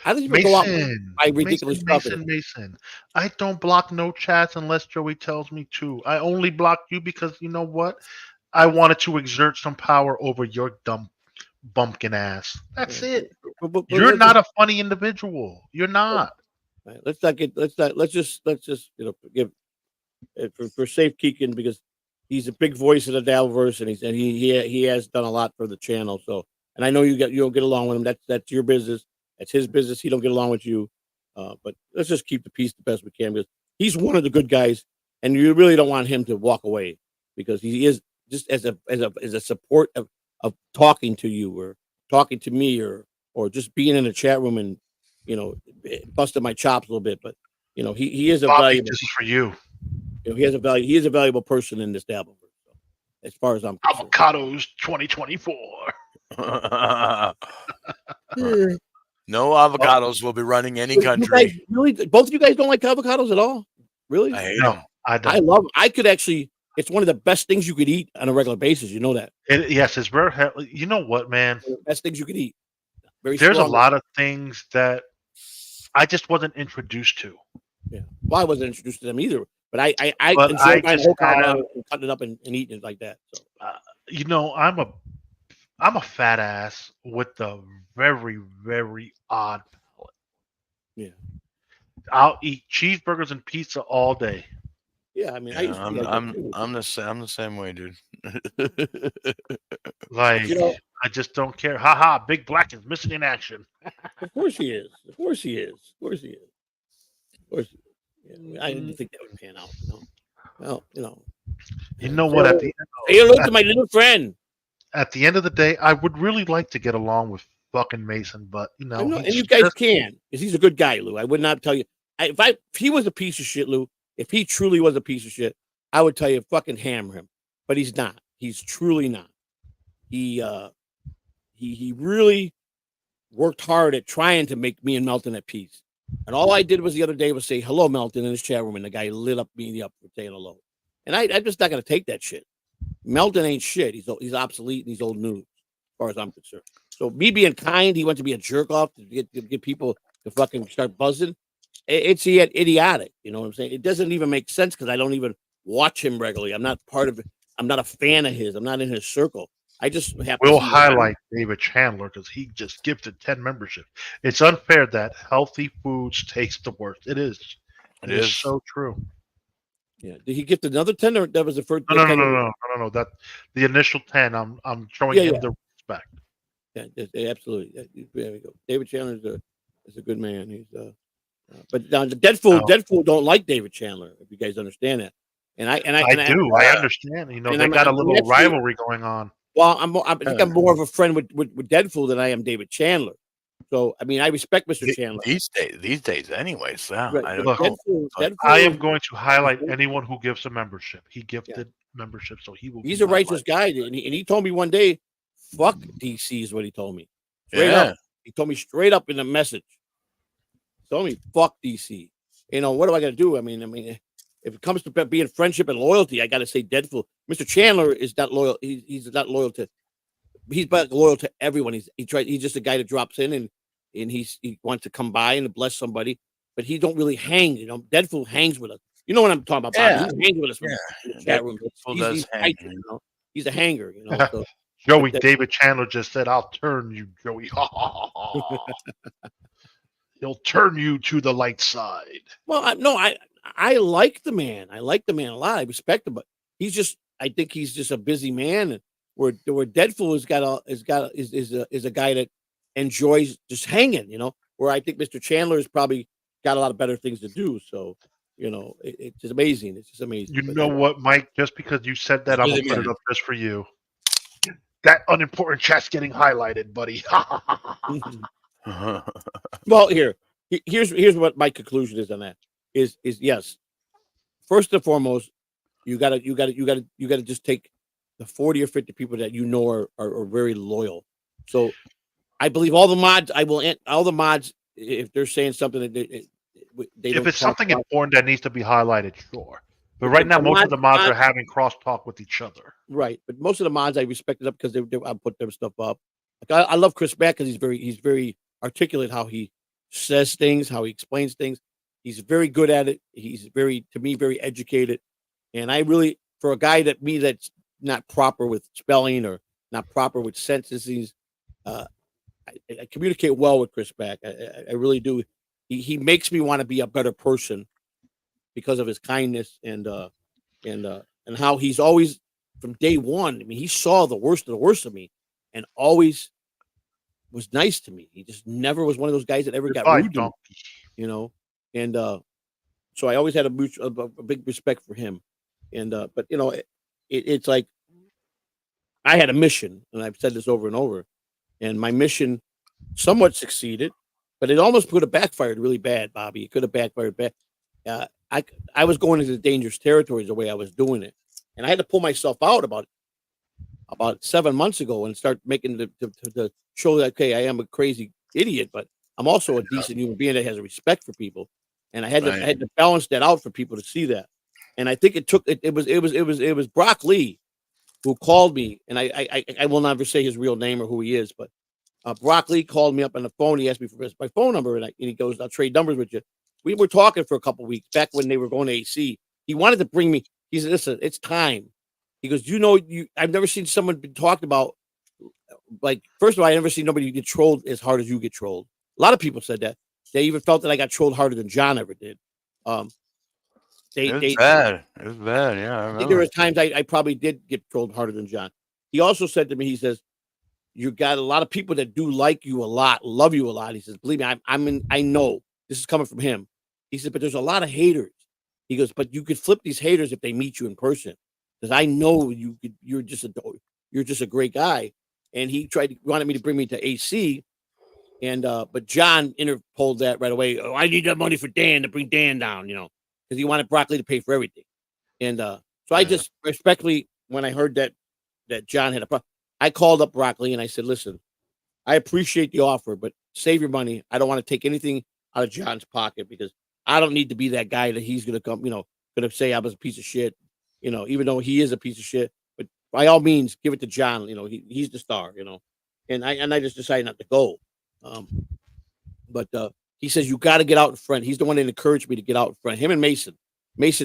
I don't even go out and buy ridiculous stuff. Mason, I don't block no chats unless Joey tells me to. I only block you because you know what? I wanted to exert some power over your dumb bumpkin ass. That's it. But you're not a funny individual. You're not. Right, let's just you know give for safekeeping, because he's a big voice of the Dabbleverse, and he has done a lot for the channel. So, and I know you don't get along with him. That's your business. That's his business. He don't get along with you. But let's just keep the peace the best we can, because he's one of the good guys, and you really don't want him to walk away, because he is just as a support of talking to you or talking to me or just being in the chat room and, you know, busting my chops a little bit. But you know, he is a valuable. This is for you. You know, he is a valuable person in this Dabbleverse, so, as far as I'm concerned. Avocados 2024. No avocados will be running any You country. guys really, both of you guys don't like avocados at all? Really? I hate No, them. I don't. I love. I could actually. It's one of the best things you could eat on a regular basis. You know that. Yes, it's very. You know what, man? One of the best things you could eat. Very There's a strong. lot of things that I just wasn't introduced to. Yeah. Well, I wasn't introduced to them either, but I But enjoy I buying just whole have- calamari and cutting it up and eating it like that. So You know, I'm a fat ass with a very, very odd palate. Yeah. I'll eat cheeseburgers and pizza all day. yeah, I mean, I Yeah, used to be like that too. I'm the same way, dude. Like, You know- I just don't care. Ha, Big Black is missing in action. Of course he is. Of course he is. Of course he is. Of course. Yeah, I didn't think that would pan out. Well, You know what? At Say hello to my little friend. the end of the day, I would really like to get along with fucking Mason, but you know, I know, and he's you guys just- can, because he's a good guy, Lou. I would not tell you. If he was a piece of shit, Lou, if he truly was a piece of shit, I would tell you fucking hammer him. But he's not. He's truly not. He really worked hard at trying to make me and Melton at peace. And all I did was the other day was say hello, Melton, in his chat room, and the guy lit up me up for saying hello. And I'm just not gonna take that shit. Melton ain't shit. He's obsolete and he's old news, as far as I'm concerned. So me being kind, he went to be a jerk off to get people to fucking start buzzing. It's idiotic. You know what I'm saying? It doesn't even make sense because I don't even watch him regularly. I'm not part of it. I'm not a fan of his. I'm not in his circle. I just have We'll to see highlight David Chandler because he just gifted 10 membership. It's unfair that healthy foods taste the worst. It is. It It is is. so true. Yeah. Did he gift another 10 or that was the first? No. That the initial 10. I'm showing Yeah, him yeah. the respect. Yeah, absolutely. There we go. David Chandler is a good man. He's but now the Deadpool don't like David Chandler. If you guys understand that, I do. I understand. You know, and they I'm- got a I'm little actually- rivalry going on. Well, I think I'm more of a friend with Deadpool than I am David Chandler. So I mean, I respect Mr. Chandler. These days, anyways. Yeah, Right, I but don't know. Deadpool, I am going to highlight anyone who gives a membership. He gifted membership, so he will. he's be a righteous highlighted. guy, and he told me one day, "Fuck DC" is what he told me. Straight Yeah. up. He told me straight up in the message. He told me, "Fuck DC." You know, what do I got to do? I mean, if it comes to being friendship and loyalty, I got to say Deadpool. Mr. Chandler is not loyal. He's not loyal to. He's but loyal to everyone. He's just a guy that drops in and he wants to come by and bless somebody, but he don't really hang. You know, Deadpool hangs with us. You know what I'm talking about? Yeah. Bobby? He hangs with us in the chat room. Deadpool does hang, tight, you you know? He's a hanger. You know, so, Joey, But David Chandler just said, "I'll turn you, Joey." He'll turn you to the light side. well, I like the man. I like the man a lot. I respect him, but I think he's just a busy man. And where Deadpool is a guy that enjoys just hanging. You know, where I think Mr. Chandler has probably got a lot of better things to do. So, you know, it's just amazing. It's just amazing. You But, know what, Mike? Just because you said that, I'm Busy gonna put it man. up just for you. That unimportant chat's getting highlighted, buddy. Well, here's what my conclusion is on that. Is yes. First and foremost, you gotta just take the 40 or 50 people that you know are very loyal. So I believe all the mods. All the mods, if they're saying something that they If don't it's talk something about- important that needs to be highlighted, sure. But right The now, most of the mods mods- are having crosstalk with each other. right, but most of the mods I respected up because I put their stuff up. Like I love Chris Mack because he's very articulate how he says things, how he explains things. He's very good at it. He's very educated, and I really, for a guy that's not proper with spelling or not proper with sentences, I communicate well with Chris Mack. I really do. He makes me want to be a better person because of his kindness and how he's always from day one. I mean, he saw the worst of me, and always was nice to me. He just never was one of those guys that ever got Goodbye, rude to me, donkey. you know. And so I always had a big respect for him. And but you know, it's like I had a mission, and I've said this over and over, and my mission somewhat succeeded, but it almost could have backfired really bad, Bobby. It could have backfired bad. I was going into dangerous territories the way I was doing it, and I had to pull myself out about about 7 months ago and start making the show that okay, I am a crazy idiot, but I'm also a decent human being that has a respect for people, and I had to balance that out for people to see that. And I think it was Brock Lee who called me, and I will never say his real name or who he is, but Brock Lee called me up on the phone. He asked me for my phone number, and he goes, "I'll trade numbers with you." We were talking for a couple of weeks back when they were going to AC. He wanted to bring me. He said, "Listen, it's time." He goes, I've never seen someone be talked about. Like, first of all, I never seen nobody get trolled as hard as you get trolled. A lot of people said that. They even felt that I got trolled harder than John ever did. It was bad. It was bad. Yeah, I I think remember. there was times I probably did get trolled harder than John. He also said to me, he says, "You got a lot of people that do like you a lot, love you a lot." He says, "Believe me, I know this is coming from him." He said, "But there's a lot of haters." He goes, "But you could flip these haters if they meet you in person, because I know you're just a great guy." And he wanted me to bring me to AC, and but John interposed that right away. "Oh, I need that money for Dan to bring Dan down, because he wanted Brock Lee to pay for everything." And so I just respectfully, when I heard that John had a problem, I called up Brock Lee and I said, "Listen, I appreciate the offer, but save your money. I don't want to take anything out of John's pocket because I don't need to be that guy that he's going to come, going to say I was a piece of shit, even though he is a piece of shit. But by all means, give it to John. He's the star, And I just decided not to go. But he says, "You got to get out in front." He's the one that encouraged me to get out in front. Him and Mason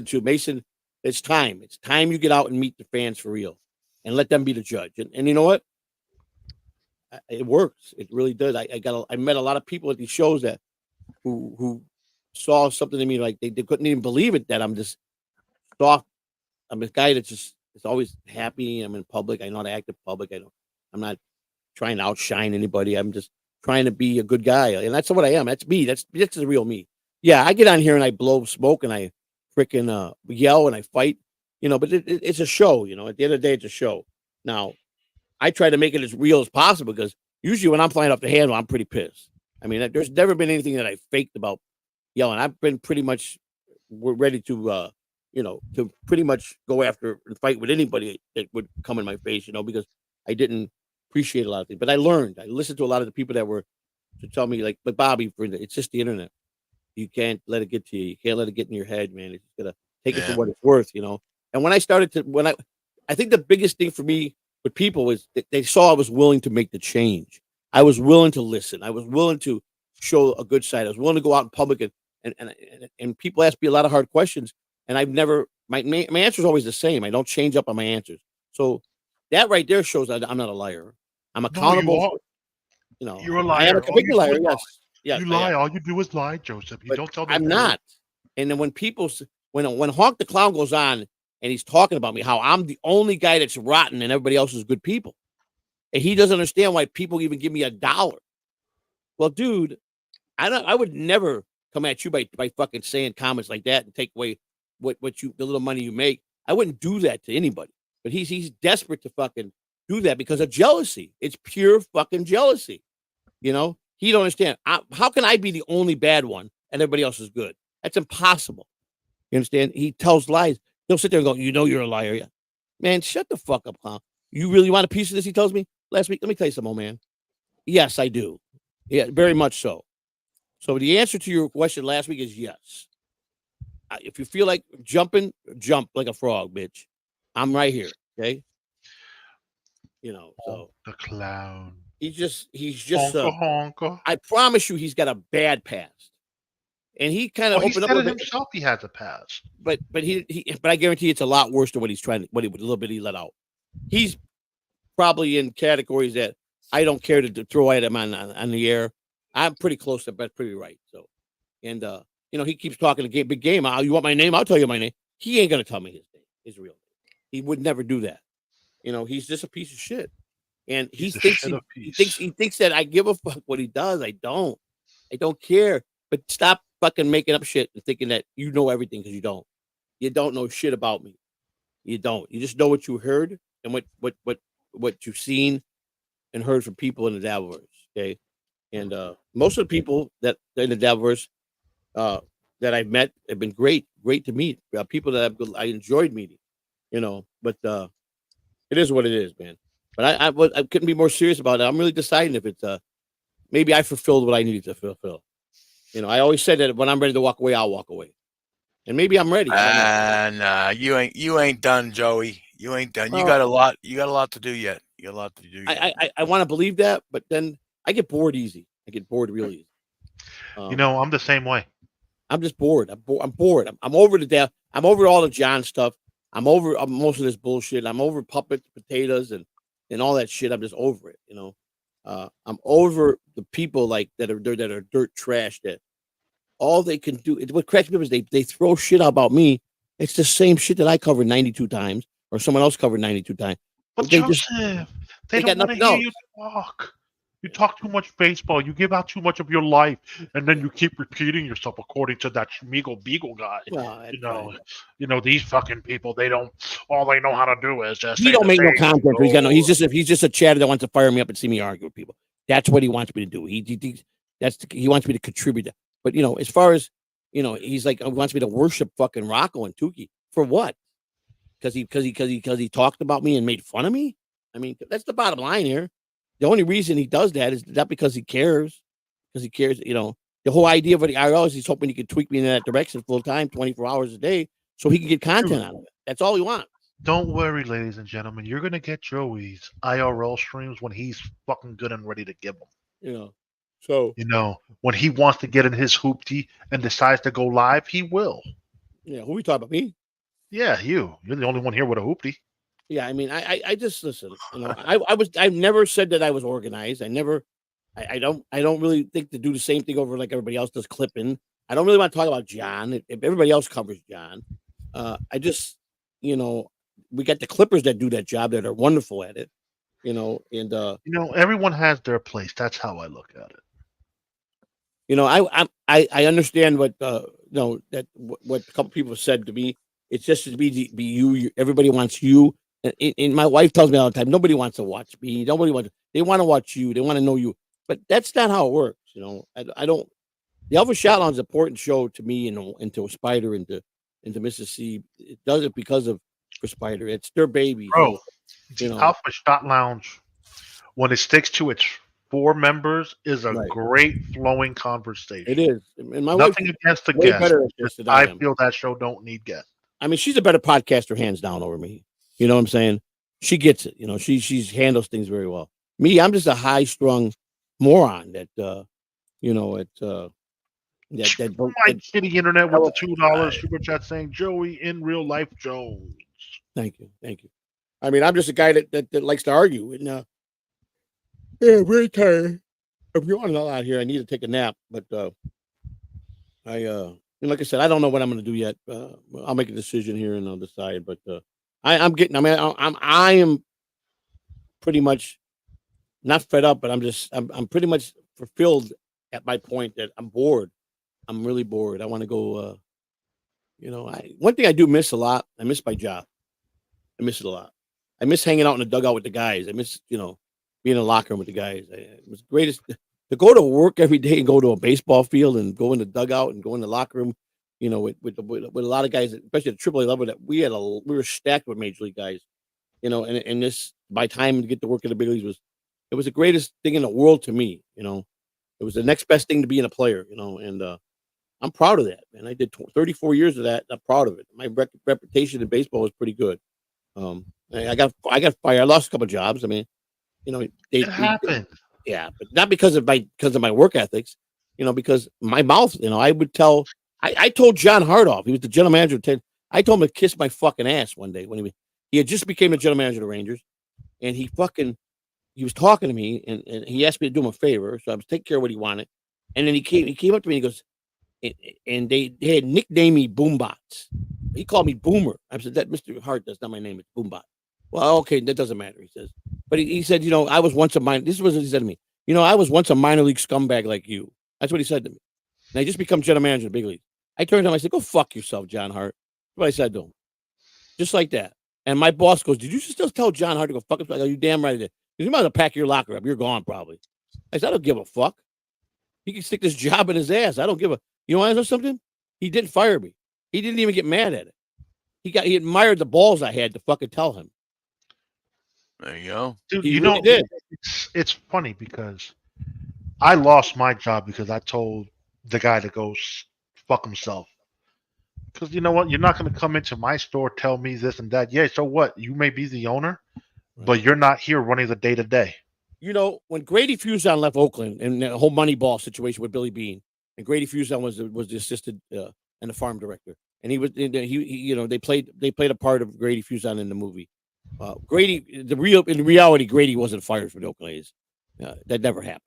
too. Mason, it's time. It's time you get out and meet the fans for real and let them be the judge. And you know what? It works. It really does. I met a lot of people at these shows that who saw something in me like they couldn't even believe it, that I'm just soft. I'm a guy that just is always happy. I'm in public. I know how to act in public. I'm not trying to outshine anybody. I'm just trying to be a good guy. And that's what I am. That's me. That's the real me. Yeah, I get on here and I blow smoke and I freaking yell and I fight, but it's a show, at the end of the day, it's a show. Now, I try to make it as real as possible because usually when I'm flying off the handle, I'm pretty pissed. I mean, there's never been anything that I faked about yelling. I've been pretty much ready to, to pretty much go after and fight with anybody that would come in my face, because I didn't appreciate a lot of things. But I learned. I listened to a lot of the people that were to tell me, like Bobby, it's just the internet. You can't let it get to you. You can't let it get in your head, man. It's gotta take it for what it's worth, And when I started to, I think the biggest thing for me with people was that they saw I was willing to make the change. I was willing to listen. I was willing to show a good side. I was willing to go out in public and people ask me a lot of hard questions, and I've never my answer is always the same. I don't change up on my answers. So that right there shows that I'm not a liar. I'm accountable. You're a I am liar. a convicted liar. Yes. Yes, you lie. All you do is lie, Joseph. You don't tell me. I'm not. And then when Honk the Clown goes on and he's talking about me, how I'm the only guy that's rotten and everybody else is good people, and he doesn't understand why people even give me $1. Well, dude, I would never come at you by fucking saying comments like that and take away the little money you make. I wouldn't do that to anybody. But he's desperate to fucking do that because of jealousy. It's pure fucking jealousy. He don't understand. How can I be the only bad one and everybody else is good? That's impossible. You understand? He tells lies. He'll sit there and go, "You're a liar." Yeah. Man, shut the fuck up, clown. You really want a piece of this? He tells me last week. Let me tell you something, old man. Yes, I do. Yeah, very much so. So the answer to your question last week is yes. If you feel like jumping, jump like a frog, bitch. I'm right here. Okay. So the clown. He's just honka. I promise you, he's got a bad past, and he kind of opened up it himself. He has a past, but I guarantee it's a lot worse than what he's a little bit he let out. He's probably in categories that I don't care to throw at him on the air. I'm pretty close to that, pretty right. So, and he keeps talking a big game. You want my name? I'll tell you my name. He ain't gonna tell me his name, his real name. He would never do that. He's just a piece of shit. And he thinks that I give a fuck what he does. I don't care. But stop fucking making up shit and thinking that you know everything, because you don't. You don't know shit about me. You don't. You just know what you heard and what you've seen and heard from people in the Dabbleverse. Okay, and most of the people that in the Dabbleverse that I've met have been great to meet. People that I enjoyed meeting. But it is what it is, man. But I couldn't be more serious about it. I'm really deciding if it's maybe I fulfilled what I needed to fulfill. You know, I always said that when I'm ready to walk away, I'll walk away. And maybe I'm ready. I don't know. Nah, you ain't done, Joey. You ain't done. You Well, got a lot. You got a lot to do yet. You got a lot to do yet. I want to believe that, but then I get bored easy. I get bored real easy. I'm the same way. I'm just bored. I'm bored. I'm over the death. I'm over all the John stuff. I'm over most of this bullshit. I'm over puppets, potatoes, and all that shit. I'm just over it. You know, I'm over the people like that are dirt trash. That all they can do. What cracks me up is they throw shit out about me. It's the same shit that I covered 92 times, or someone else covered 92 times. But They Joseph, they got don't want to nothing hear else. you talk. You talk too much baseball. You give out too much of your life, and then you keep repeating yourself according to that Schmiegel Beagle guy. Well, that's fine. These fucking people. They don't. All they know how to do is just. He say don't the make no same content. He's got no. thing. He's just a chatter that wants to fire me up and see me argue with people. That's what he wants me to do. He wants me to contribute. But as far as he's like he wants me to worship fucking Rocco and Tukey for what? Because he talked about me and made fun of me. I mean, that's the bottom line here. The only reason he does that is not because he cares. Because he cares. The whole idea of the IRL is he's hoping he can tweak me in that direction full time, 24 hours a day, so he can get content out of it. That's all he wants. Don't worry, ladies and gentlemen. You're gonna get Joey's IRL streams when he's fucking good and ready to give them. So When he wants to get in his hoopty and decides to go live, he will. who we talking about? Me? Yeah, you're the only one here with a hoopty. Yeah, I mean, I just listen. I've never said that I was organized. I don't really think to do the same thing over like everybody else does clipping. I don't really want to talk about John. If everybody else covers John, I just we got the Clippers that do that job that are wonderful at it. Everyone has their place. That's how I look at it. I understand what what a couple people said to me. It's just to be you. Everybody wants you. And my wife tells me all the time, nobody wants to watch me. They want to watch you. They want to know you. But that's not how it works. I don't. The Elvis Shotline is an important show to me, and to Spider, and to Mrs. C. It does it because of for Spider. It's their baby. Bro, so, Alpha Shot Lounge, when it sticks to its 4 members, is a great flowing conversation. It is. And my Nothing wife against the way guests. better at this than I am. feel that show don't need guests. I mean, she's a better podcaster, hands down, over me. You know what I'm saying? She gets it. She handles things very well. Me, I'm just a high strung moron that my kitty internet with the $2 super chat saying Joey in real life Jones. Thank you. I mean, I'm just a guy that likes to argue, and very tired. I'm yawning a lot here. I need to take a nap, but like I said, I don't know what I'm going to do yet. I'll make a decision here and I'll decide. But I am pretty much not fed up, but I'm pretty much fulfilled at my point that I'm bored. I'm really bored. I want to go. One thing I do miss a lot. I miss my job. I miss it a lot. I miss hanging out in the dugout with the guys. I miss being in the locker room with the guys. It was the greatest. To go to work every day and go to a baseball field and go in the dugout and go in the locker room, with a lot of guys, especially at AAA level, that we were stacked with major league guys, and this by time to get to work in the big leagues was the greatest thing in the world to me. It was the next best thing to being a player, and I'm proud of that, man. I did 34 years of that. I'm proud of it. My reputation in baseball was pretty good. I got fired. I lost a couple of jobs. I mean, It happened. Yeah, but not because of my work ethics, because my mouth, I would tell. I told John Hardoff, he was the general manager. I told him to kiss my fucking ass one day when he had just became the general manager of the Rangers, and he was talking to me, and he asked me to do him a favor, so I was taking care of what he wanted, and then he came up to me and he goes, and they had nicknamed me Boombots. He called me Boomer. I said, that Mr. Hart, that's not my name, it's Boombot. Well, okay, that doesn't matter, he says. But he said, I was once this is what he said to me. I was once a minor league scumbag like you. That's what he said to me. And I just become general manager of the big league. I turned to him, I said, go fuck yourself, John Hart. That's what I said to him. Just like that. And my boss goes, did you just tell John Hart to go fuck himself? I go, you damn right I did. You might as well pack your locker up. You're gone probably. I said, I don't give a fuck. He can stick this job in his ass. I don't give a, I know something? He didn't fire me. He didn't even get mad at it. He admired the balls I had to fucking tell him. There you go. Dude, He you really know, did. it's funny because I lost my job because I told the guy to go fuck himself. Because you know what? You're not going to come into my store, tell me this and that. Yeah, so what? You may be the owner, but you're not here running the day to day. You know, when Grady Fuson left Oakland and the whole Moneyball situation with Billy Bean, and Grady Fuson was the assistant and the farm director, and they played a part of Grady Fuson in the movie. In reality, Grady wasn't fired from the Oakland A's. That never happened.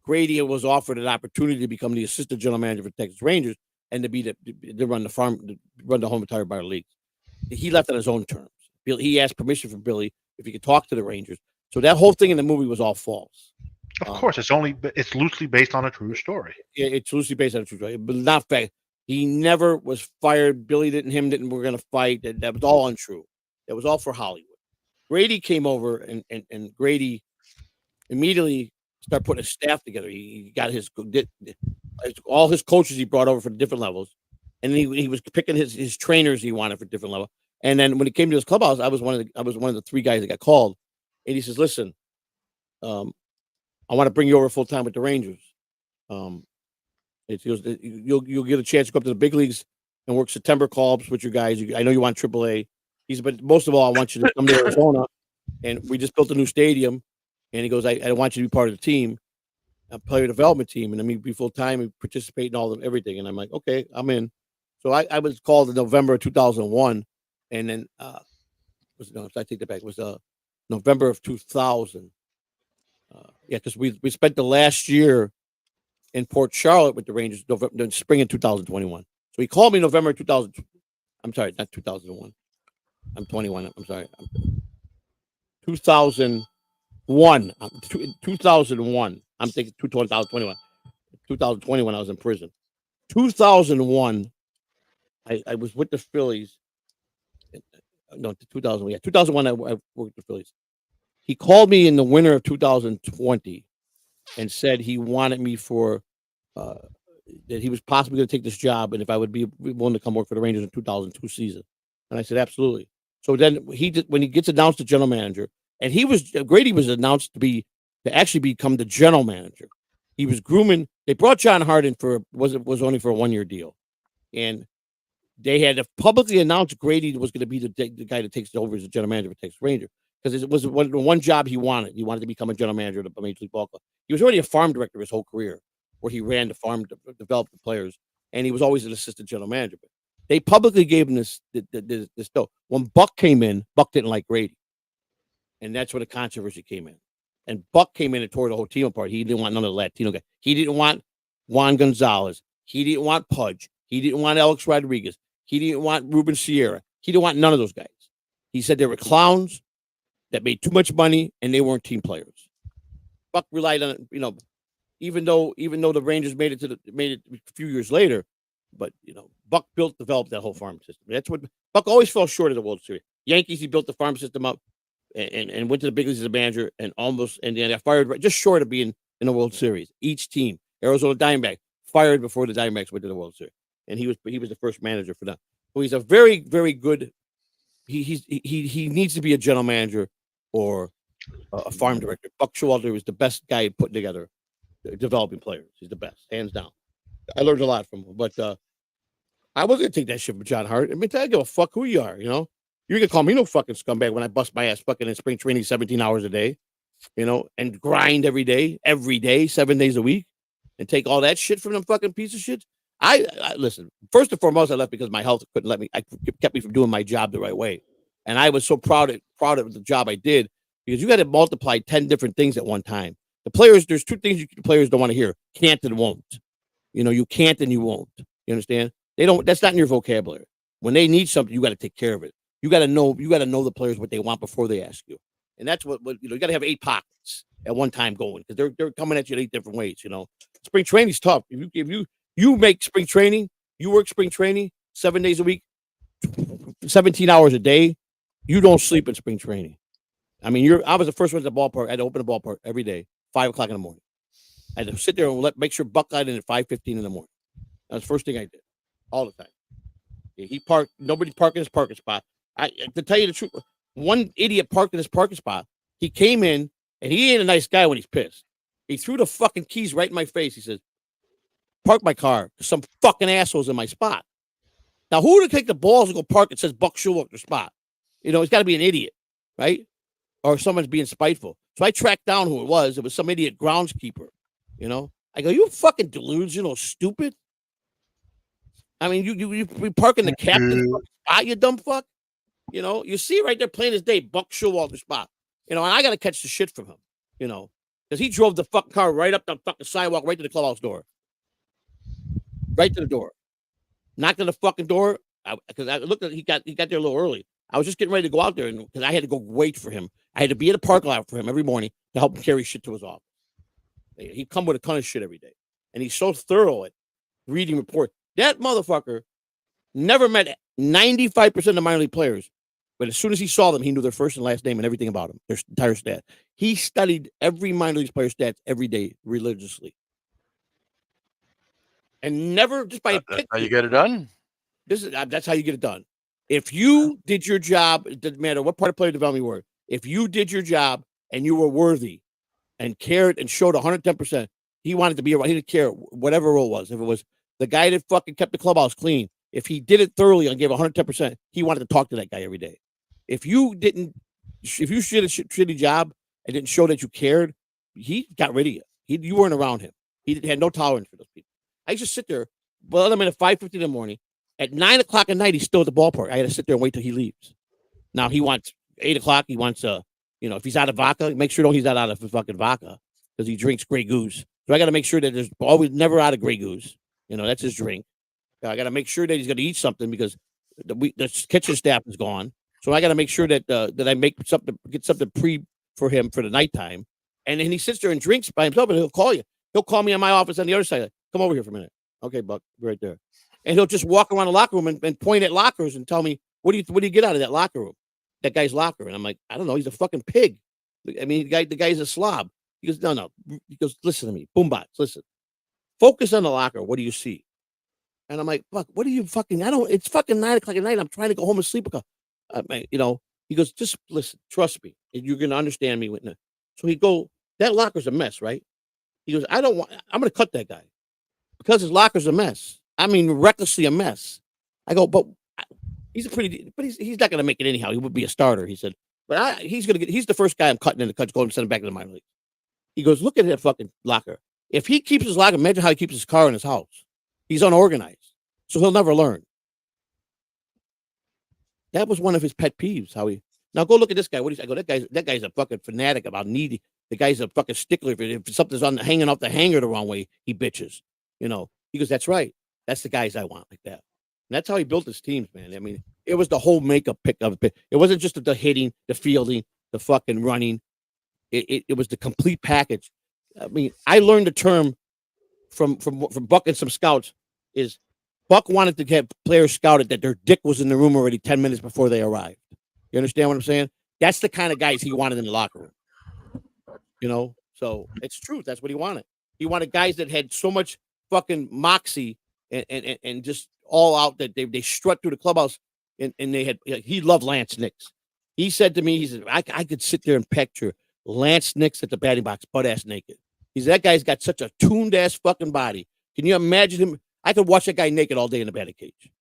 Grady was offered an opportunity to become the assistant general manager for Texas Rangers and to run the farm, to run the home retired minor leagues. He left on his own terms. He asked permission from Billy if he could talk to the Rangers. So that whole thing in the movie was all false. Of course, it's loosely based on a true story. It's loosely based on a true story, but not fact. He never was fired. Billy didn't. We're going to fight. That was all untrue. That was all for Hollywood. Grady came over, and Grady immediately started putting a staff together. He got all his coaches he brought over for different levels, and he was picking his trainers he wanted for different levels. And then when it came to his clubhouse, I was one of the three guys that got called. And he says, "Listen, I want to bring you over full time with the Rangers. You'll get a chance to go up to the big leagues and work September call-ups with your guys. I know you want AAA. But most of all, I want you to come to Arizona. And we just built a new stadium. And he goes, I want you to be part of the team, a player development team, and I mean be full time and participate in all of everything." And I'm like, okay, I'm in. So I was called in November of 2001, and then I take that back. It was November of 2000. Because we spent the last year in Port Charlotte with the Rangers, spring of 2021. So he called me November 2000. I'm sorry, not 2001. I'm 21. I'm sorry. 2001. 2001. I'm thinking 2021. 2021, I was in prison. 2001, I was with the Phillies. No, 2000. Yeah, 2001, I worked with the Phillies. He called me in the winter of 2020 and said he wanted me for that he was possibly going to take this job and if I would be willing to come work for the Rangers in 2002 season. And I said, absolutely. So then when he gets announced the general manager, and Grady was announced to actually become the general manager. He was grooming. They brought John Hart in was only for a 1-year deal, and they had to publicly announce Grady was going to be the guy that takes over as the general manager for Texas Ranger because it was the one job he wanted. He wanted to become a general manager of the Major League Ball Club. He was already a farm director his whole career, where he ran the farm, developed the players, and he was always an assistant general manager. But they publicly gave him this deal. When Buck came in, Buck didn't like Grady, and that's where the controversy came in. And Buck came in and tore the whole team apart. He didn't want none of the Latino guys. He didn't want Juan Gonzalez. He didn't want Pudge. He didn't want Alex Rodriguez. He didn't want Ruben Sierra. He didn't want none of those guys. He said they were clowns that made too much money and they weren't team players. Buck relied on, even though the Rangers made it a few years later, but Buck developed that whole farm system. That's what Buck always fell short of the World Series. Yankees, he built the farm system up and went to the big leagues as a manager and then got fired just short of being in the World Series. Each team, Arizona Diamondbacks, fired before the Diamondbacks went to the World Series, and he was the first manager for them. So he's a very, very good. He needs to be a general manager or a farm director. Buck Showalter was the best guy putting together developing players. He's the best, hands down. I learned a lot from him, but I wasn't gonna take that shit from John Hart. I mean, I give a fuck who you are. You're gonna call me no fucking scumbag when I bust my ass fucking in spring training 17 hours a day, and grind every day, 7 days a week, and take all that shit from them fucking piece of shit. I listen. First and foremost, I left because my health couldn't let me. Kept me from doing my job the right way, and I was so proud of the job I did because you got to multiply 10 different things at one time. The players, there's two things the players don't want to hear: can't and won't. You can't and you won't. You understand? They don't. That's not in your vocabulary. When they need something, you got to take care of it. You got to know the players what they want before they ask you, and that's what you got to have 8 pockets at one time going because they're coming at you in 8 different ways. Spring training's tough. If you make spring training, you work spring training 7 days a week, 17 hours a day. You don't sleep in spring training. I mean, I was the first one at the ballpark. I had to open the ballpark every day, 5 o'clock in the morning. I had to sit there and make sure Buck got in at 5:15 in the morning. That was the first thing I did, all the time. Nobody parked in his parking spot. To tell you the truth, one idiot parked in his parking spot. He came in, and he ain't a nice guy when he's pissed. He threw the fucking keys right in my face. He says, "Park my car. Some fucking assholes in my spot." Now, who would take the balls and go park? It says Buck Showalter spot. You know, it's got to be an idiot, right? Or someone's being spiteful. So I tracked down who it was. It was some idiot groundskeeper. You know, I go, "You fucking delusional, stupid." I mean, you park in the captain's spot, you dumb fuck. You know, you see right there plain as day, Buck Showalter spot. You know, and I got to catch the shit from him. You know, because he drove the fucking car right up the fucking sidewalk, right to the clubhouse door, right to the door. Knocked on the fucking door because I looked at he got there a little early. I was just getting ready to go out there because I had to go wait for him. I had to be at a parking lot for him every morning to help him carry shit to his office. He'd come with a ton of shit every day, and he's so thorough at reading reports. That motherfucker never met 95% of the minor league players, but as soon as he saw them, he knew their first and last name and everything about them, their entire stat. He studied every minor league player stats every day religiously. And never just by That's how you get it done. That's how you get it done. If you did your job, it doesn't matter what part of player development you were. If you did your job and you were worthy and cared and showed 110%, he wanted to be around. He didn't care whatever role it was. If it was the guy that fucking kept the clubhouse clean, if he did it thoroughly and gave 110%, he wanted to talk to that guy every day. If you did a shitty job and didn't show that you cared, he got rid of you. You weren't around him. He had no tolerance for those people. I used to sit there. Well, I'm in at 5:50 in the morning. At 9 o'clock at night, he's still at the ballpark. I had to sit there and wait till he leaves. Now he wants 8 o'clock. He wants if he's out of vodka, make sure he's not out of fucking vodka because he drinks Grey Goose. So I got to make sure that there's always never out of Grey Goose. You know, that's his drink. I got to make sure that he's going to eat something because the kitchen staff is gone. So I got to make sure that that I make something, get something pre for him for the nighttime. And then he sits there and drinks by himself, and he'll call you. He'll call me in my office on the other side. Come over here for a minute. Okay, Buck, right there. And he'll just walk around the locker room and point at lockers and tell me, what do you get out of that locker room? That guy's locker. And I'm like, I don't know. He's a fucking pig. I mean, the guy's a slob. He goes, no. He goes, listen to me. Boombox, listen. Focus on the locker. What do you see? And I'm like, Buck, what do you fucking, it's fucking 9 o'clock at night. I'm trying to go home and sleep. He goes, just listen, trust me. And you're going to understand me. So that locker's a mess, right? He goes, I'm going to cut that guy because his locker's a mess. I mean, recklessly a mess. I go, but he's he's not going to make it anyhow. He would be a starter. He said, but he's the first guy I'm cutting in the cut, going to send him back to the minor league. He goes, look at that fucking locker. If he keeps his locker, imagine how he keeps his car in his house. He's unorganized. So he'll never learn. That was one of his pet peeves. Now go look at this guy. What do you say? I go, that guy's a fucking fanatic about needy. The guy's a fucking stickler. If something's hanging off the hanger the wrong way, he bitches. You know, he goes, that's right. That's the guys I want like that. And that's how he built his teams, man. I mean, it was the whole makeup pick of it. It wasn't just the hitting, the fielding, the fucking running. It was the complete package. I mean, I learned the term from Buck and some scouts is Buck wanted to get players scouted that their dick was in the room already 10 minutes before they arrived. You understand what I'm saying? That's the kind of guys he wanted in the locker room. You know, so it's true. That's what he wanted. He wanted guys that had so much fucking moxie and just all out that they strut through the clubhouse and they had. He loved Lance Nix. He said to me, he said, I could sit there and picture Lance Nix at the batting box, butt ass naked. He said, that guy's got such a tuned ass fucking body. Can you imagine him? I could watch that guy naked all day in the batting cage.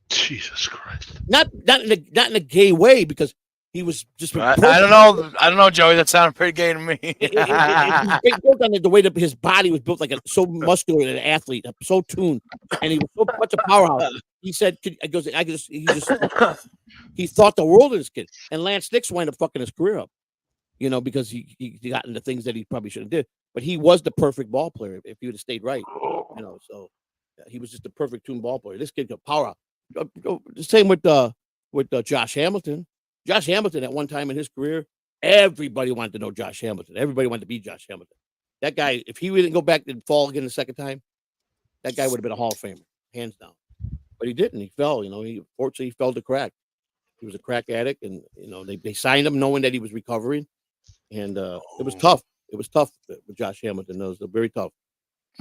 Jesus Christ! Not in a gay way because he was just. I don't know, Joey. That sounded pretty gay to me. It built on the way that his body was built, like so muscular and an athlete, so tuned, and he was so much a powerhouse. He said, he thought the world of this kid, and Lance Nix wound up fucking his career up, you know, because he got into things that he probably shouldn't have did. But he was the perfect ball player if he would have stayed right, you know. So he was just the perfect tuned ball player. This kid could power out. The same with Josh Hamilton. Josh Hamilton at one time in his career, everybody wanted to know Josh Hamilton. Everybody wanted to be Josh Hamilton. That guy, if he didn't go back and fall again the second time, that guy would have been a Hall of Famer, hands down. But he didn't. He fell. You know, fortunately he fell to crack. He was a crack addict, and you know they signed him knowing that he was recovering, and it was tough. It was tough with Josh Hamilton. It was very tough,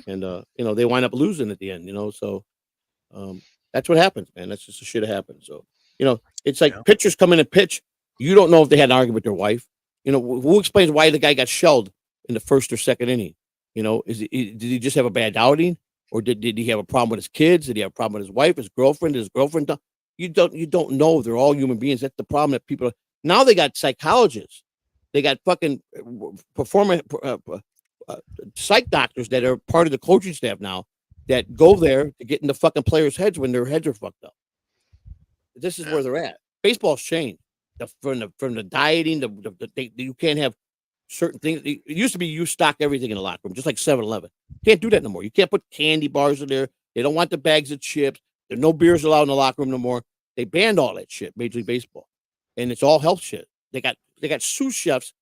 and you know they wind up losing at the end. You know, so that's what happens, man. That's just the shit that happens. So you know, it's like pitchers come in and pitch. You don't know if they had an argument with their wife. You You know, who explains why the guy got shelled in the first or second inning? You know, did he just have a bad outing, or did he have a problem with his kids? Did he have a problem with his wife, his girlfriend? Did his girlfriend? You don't know. They're all human beings. That's the problem that people now they got psychologists, they got fucking psych doctors that are part of the coaching staff now that go there to get in the fucking players' heads when their heads are fucked up. This is where they're at. Baseball's changed. From the dieting, you can't have certain things. It used to be you stock everything in the locker room, just like 7-Eleven. Can't do that no more. You can't put candy bars in there. They don't want the bags of chips. There's no beers allowed in the locker room no more. They banned all that shit, Major League Baseball. And it's all health shit. They got sous chefs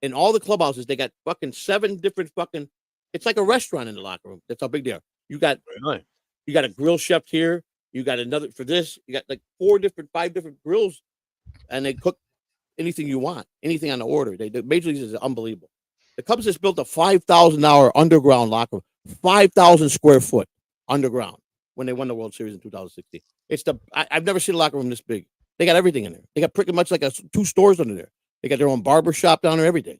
in all the clubhouses. They got fucking 7 different fucking, it's like a restaurant in the locker room. That's how big they are. You got a grill chef here. You got another for this. You got like 5 different grills, and they cook anything you want, anything on the order. The Major League is unbelievable. The Cubs just built a $5,000 underground locker room, 5,000 square foot underground when they won the World Series in 2016. I've never seen a locker room this big. They got everything in there. They got pretty much like 2 stores under there. They got their own barber shop down there, everything.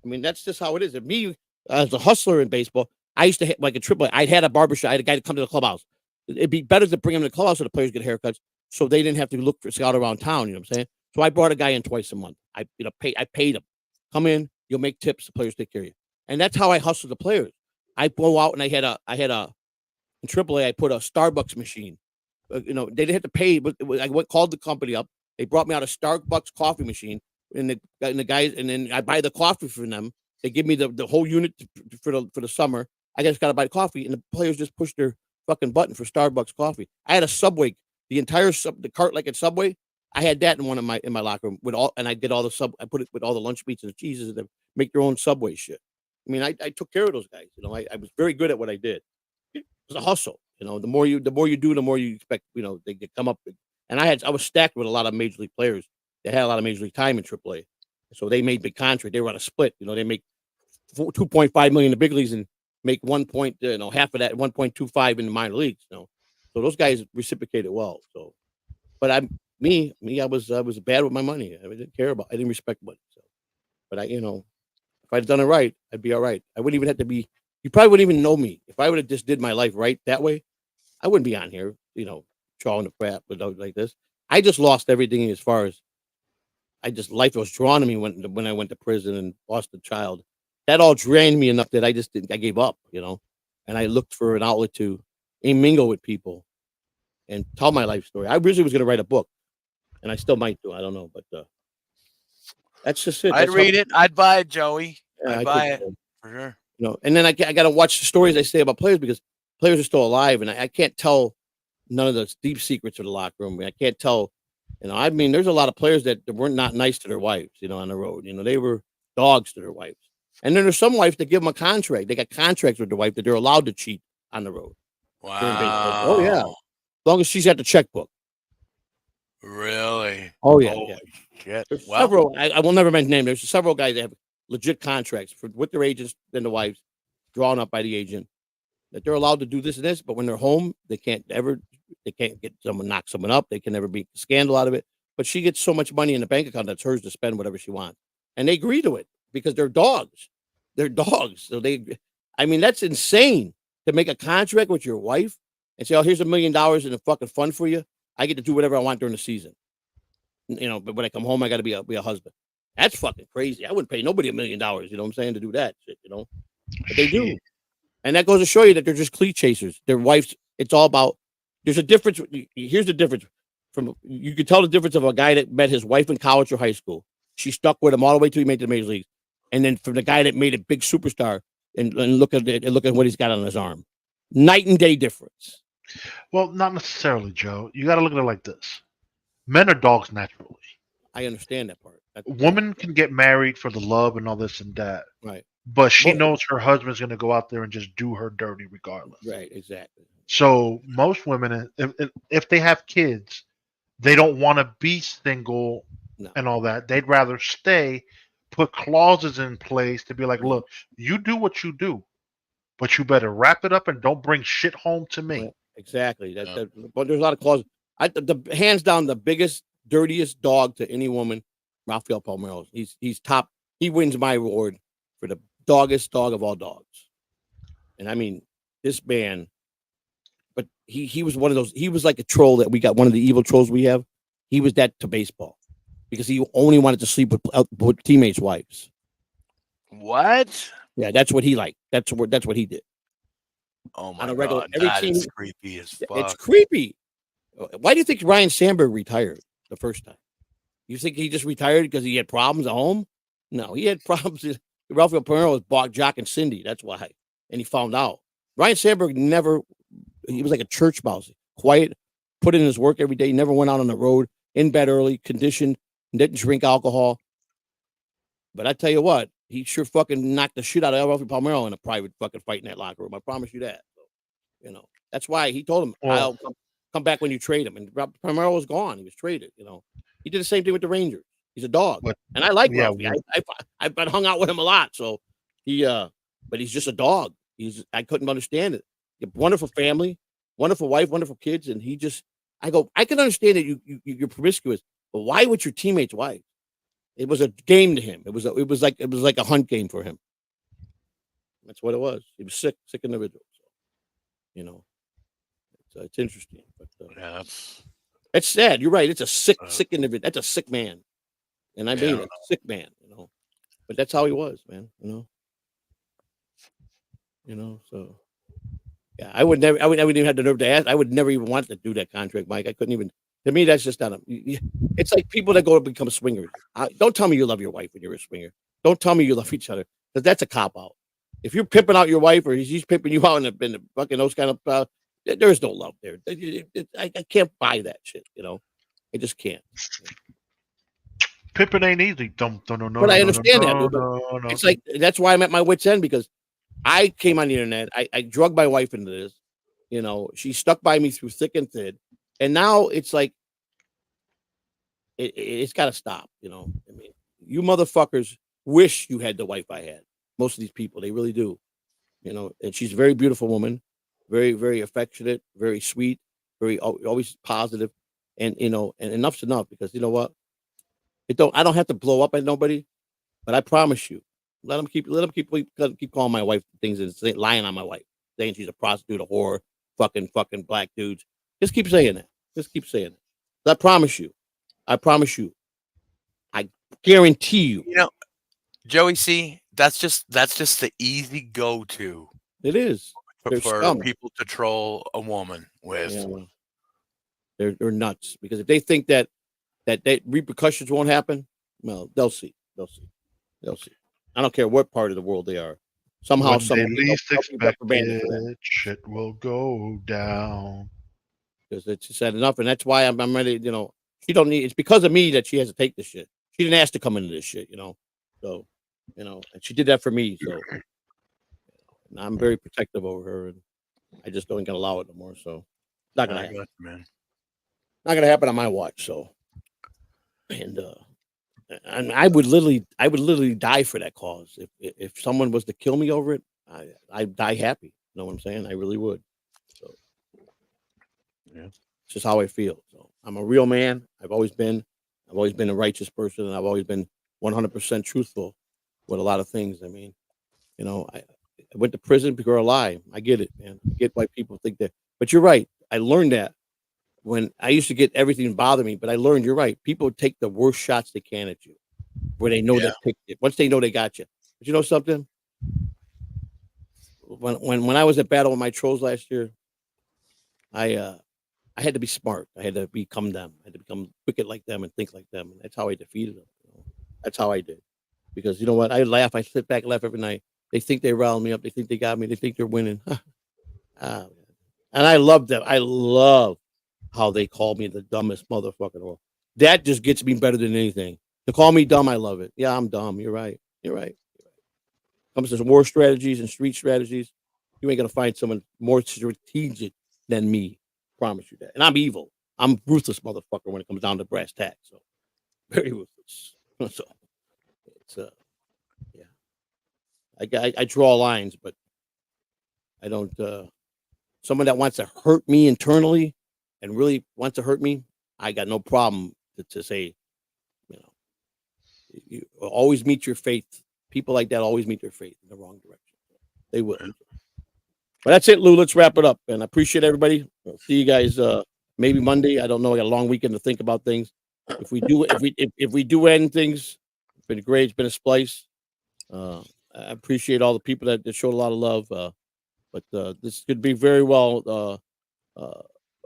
I mean, that's just how it is. And me, as a hustler in baseball, I used to have like a AAA. I had a barber shop. I had a guy to come to the clubhouse. It'd be better to bring him to the clubhouse so the players get haircuts, so they didn't have to look for scout around town. You know what I'm saying? So I brought a guy in twice a month. I paid him. Come in, you'll make tips. The players take care of you, and that's how I hustle the players. I go out and I had a in AAA. I put a Starbucks machine. They didn't have to pay, but called the company up. They brought me out a Starbucks coffee machine, and the guys, and then I buy the coffee from them. They give me the whole unit for the summer. I just got to buy coffee, and the players just push their fucking button for Starbucks coffee. I had a Subway, the entire the cart like at Subway. I had that in my locker room and I did all the I put it with all the lunch meats and the cheeses and make their own Subway shit. I mean, I took care of those guys. I was very good at what I did. It was a hustle. The more you do, the more you expect. They come up. And I was stacked with a lot of major league players that had a lot of major league time in AAA, so they made big contracts. They were on a split. They make $2.5 million in the big leagues and make half of that 1.25 in the minor leagues. So those guys reciprocated well. So, but I was bad with my money. I didn't respect money. So, but if I'd done it right, I'd be all right. I wouldn't even have to be. You probably wouldn't even know me if I would have just did my life right that way. I wouldn't be on here, trawling the crap like this. I just lost everything as far as life was drawn to me when I went to prison and lost a child. That all drained me enough that I gave up, and I looked for an outlet to mingle with people and tell my life story. I originally was going to write a book, and I still might do. I don't know, but that's just it. I'd read it. I'd buy it, Joey. Yeah, I'd buy it for sure. And then I got to watch the stories I say about players because players are still alive, and I can't tell none of those deep secrets of the locker room. I can't tell. I mean, there's a lot of players that weren't not nice to their wives, on the road. They were dogs to their wives. And then there's some wives that give them a contract. They got contracts with their wife that they're allowed to cheat on the road. Wow. Oh, yeah. As long as she's at the checkbook. Really? Oh, yeah. Holy shit. There's several, I will never mention names. There's several guys that have legit contracts with their agents and the wives drawn up by the agent that they're allowed to do this and this, but when they're home, they can't get someone knock someone up. They can never be a scandal out of it. But she gets so much money in the bank account that's hers to spend whatever she wants. And they agree to it because they're dogs. They're dogs. So that's insane to make a contract with your wife and say, oh, here's $1 million in a fucking fund for you. I get to do whatever I want during the season. But when I come home, I got to be a husband. That's fucking crazy. I wouldn't pay nobody $1 million, you know what I'm saying, to do that shit, But they do. And that goes to show you that they're just cleat chasers. Their wives, it's all about, there's a difference. Here's the difference. You could tell the difference of a guy that met his wife in college or high school. She stuck with him all the way till he made the major leagues. And then from the guy that made a big superstar and look at what he's got on his arm. Night and day difference. Well, not necessarily, Joe. You got to look at it like this. Men are dogs naturally. I understand that part. Women can get married for the love and all this and that. Right. But she knows her husband's going to go out there and just do her dirty regardless. Right, exactly. So most women, if they have kids, they don't want to be single and all that. They'd rather stay, put clauses in place to be like, look, you do what you do, but you better wrap it up and don't bring shit home to me. Right. Exactly. But there's a lot of clauses. The hands down, the biggest, dirtiest dog to any woman, Rafael Palmeiro. He's top. he wins my award for the doggest dog of all dogs. And I mean, this man, but he was one of those, he was like a troll that we got, one of the evil trolls we have. He was that to baseball because he only wanted to sleep with teammates' wives. What? Yeah, that's what he liked. That's what he did. Oh On my a regular- god, every that team- is creepy as fuck. It's creepy. Why do you think Ryan Sandberg retired the first time? You think he just retired because he had problems at home? No, he had problems. Rafael Palmeiro was jocking Cindy. That's why. And he found out. Ryan Sandberg never, he was like a church mouse, quiet, put in his work every day, never went out on the road, in bed early, conditioned, didn't drink alcohol. But I tell you what, he sure fucking knocked the shit out of Rafael Palmeiro in a private fucking fight in that locker room. I promise you that. So, you know, that's why he told him, I'll come back when you trade him. And Palmeiro was gone. He was traded, you know. He did the same thing with the Rangers. He's a dog. And I like Ralphie. I've been hung out with him a lot. So but he's just a dog. I couldn't understand it. Wonderful family, wonderful wife, wonderful kids. And I can understand that you're promiscuous, but why with your teammate's wife? It was a game to him. It was like a hunt game for him. That's what it was. He was sick individual. So, you know, it's interesting. But yeah, it's sad. You're right. It's a sick individual. That's a sick man. And I mean, a sick man, you know. But that's how he was, man. You know. So yeah, I wouldn't even have the nerve to ask. I would never even want to do that contract, Mike. I couldn't even. To me, that's just not. It's like people that go to become swingers. Don't tell me you love your wife when you're a swinger. Don't tell me you love each other, because that's a cop out. If you're pimping out your wife or she's pimping you out in the fucking those kind of, there's no love there. I can't buy that shit. You know, I just can't. Pimping ain't easy. No, but I understand that. No. It's like that's why I'm at my wit's end, because I came on the internet. I drugged my wife into this. You know, she stuck by me through thick and thin. And now it's like, it's got to stop. You know, I mean, you motherfuckers wish you had the wife I had. Most of these people, they really do. You know, and she's a very beautiful woman, very, very affectionate, very sweet, very always positive. And, you know, and enough's enough, because you know what? I don't have to blow up at nobody, but I promise you, let them keep calling my wife things and lying on my wife, saying she's a prostitute, a whore, fucking black dudes. Just keep saying that. Just keep saying it. I promise you. I guarantee you. You know, Joey C, that's just the easy go-to. It is. For people to troll a woman with. Yeah, well, they're nuts, because if they think that repercussions won't happen, well, they'll see. I don't care what part of the world they are. Somehow, when someone they least expect it, shit will go down. Because it's sad enough, and that's why I'm ready. You know, she don't need. It's because of me that she has to take this shit. She didn't ask to come into this shit. You know, so you know, and she did that for me. So and I'm very protective over her, and I just don't gonna allow it no more. So it's not gonna happen, man. Not gonna happen on my watch. So, and I would literally die for that cause. If someone was to kill me over it, I'd die happy. You know what I'm saying? I really would. So, yeah, it's just how I feel. So I'm a real man. I've always been a righteous person, and I've always been 100% truthful with a lot of things. I mean, you know, I went to prison because of a lie. I get it, man. I get why people think that. But you're right. I learned that when I used to get everything bother me, but I learned you're right. People take the worst shots they can at you, where they know they picked it. Once they know they got you. But you know something? When I was at battle with my trolls last year, I had to be smart. I had to become them. I had to become wicked like them and think like them. And that's how I defeated them. You know? That's how I did. Because you know what? I laugh. I sit back and laugh every night. They think they riled me up. They think they got me. They think they're winning. And I love them. I love how they call me the dumbest motherfucker in the world. That just gets me better than anything. To call me dumb, I love it. Yeah, I'm dumb. You're right. Comes to war strategies and street strategies, you ain't gonna find someone more strategic than me. Promise you that. And I'm evil. I'm ruthless motherfucker when it comes down to brass tacks. So very ruthless. So it's yeah. I draw lines, but I don't. Someone that wants to hurt me internally and really wants to hurt me, I got no problem to say, you know, You always meet your fate. People like that always meet their fate in the wrong direction. They will. But that's it, Lou. Let's wrap it up. And I appreciate everybody. I'll see you guys maybe Monday. I don't know. I got a long weekend to think about things. If we do end things, it's been great. It's been a splice. I appreciate all the people that showed a lot of love. But this could be very well.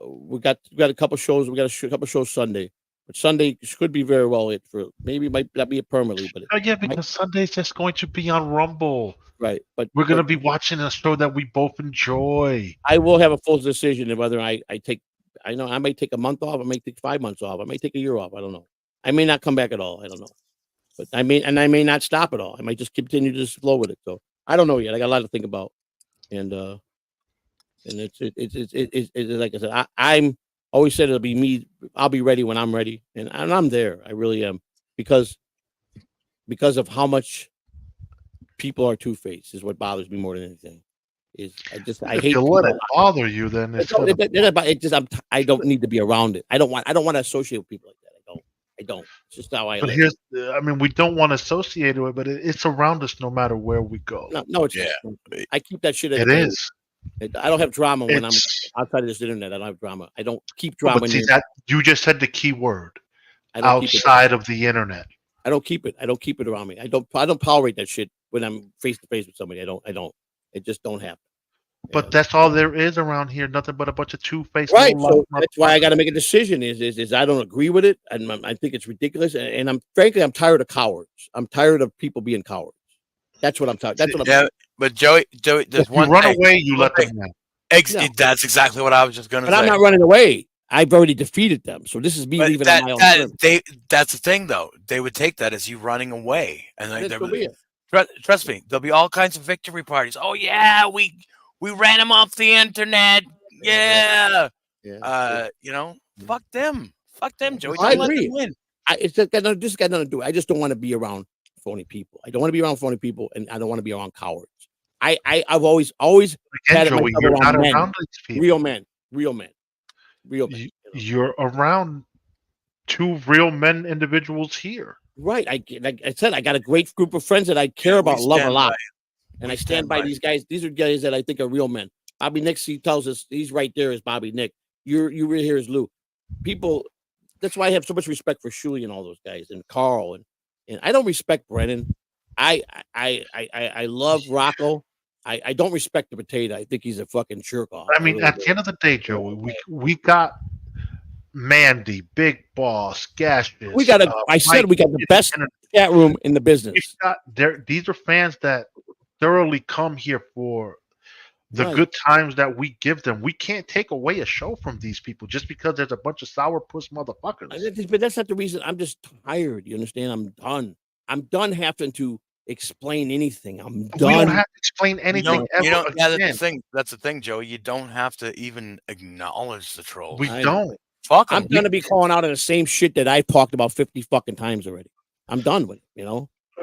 We got a couple shows. We got a couple shows Sunday. But Sunday could be very well it for maybe might not be it permanently, but yeah, because Sunday's just going to be on Rumble. Right, but we're going to be watching a show that we both enjoy. I will have a full decision of whether I take. I know I may take a month off. I may take 5 months off. I may take a year off. I don't know. I may not come back at all. I don't know. But I may not stop at all. I might just continue to just flow with it. So I don't know yet. I got a lot to think about, and it's like I said. I'm always said it'll be me. I'll be ready when I'm ready, and I'm there. I really am because of how much people are two-faced is what bothers me more than anything. I hate to let it bother you. Then I don't need to be around it. I don't want to associate with people like that. I don't. It's just how I. But we don't want to associate with it, but it's around us no matter where we go. No, it's I keep that shit. It is. I don't have drama when I'm outside of this internet. I don't have drama. I don't keep drama. But see, you just said the key word. Outside of the internet. I don't keep it. I don't keep it around me. I don't tolerate that shit when I'm face to face with somebody. I don't. It just don't happen. But that's all there is around here. Nothing but a bunch of two-faced. Right. So that's why I got to make a decision. Is I don't agree with it, and I think it's ridiculous. And I'm tired of cowards. I'm tired of people being cowards. That's what I'm tired. That's what I'm. But Joey, there's one. You run away, you let them know. That's exactly what I was just going to say. But I'm not running away. I've already defeated them. So this is me leaving on my own terms. That's the thing, though. They would take that as you running away, and trust me, there'll be all kinds of victory parties. Oh yeah, we ran them off the internet. Yeah. Fuck them, Joey. I agree. Win. It's just got nothing to do. I just don't want to be around phony people. I don't want to be around phony people, and I don't want to be around cowards. I've always had Joey, you're not around these people. Real men. You're around two real men individuals here. Right. Like I said, I got a great group of friends that I care about, love a lot. And I stand by these guys. These are guys that I think are real men. Bobby Nick, he tells us he's right there as Bobby Nick. You really here as Lou. People, that's why I have so much respect for Shuli and all those guys and Carl and I don't respect Brennan. I love Rocco. I don't respect the potato. I think he's a fucking jerk off. I mean, at the end of the day, Joey, we got Mandy, Big Boss, Gaseous. We got we got the best chat room in the business. These are fans that thoroughly come here for the good times that we give them. We can't take away a show from these people just because there's a bunch of sourpuss motherfuckers. But that's not the reason. I'm just tired. You understand? I'm done. I'm done having to explain anything. I'm done. We don't have to explain anything. That's the thing, Joey. You don't have to even acknowledge the trolls. We don't. Fuck I'm gonna be calling out on the same shit that I talked about 50 fucking times already. I'm done with it. I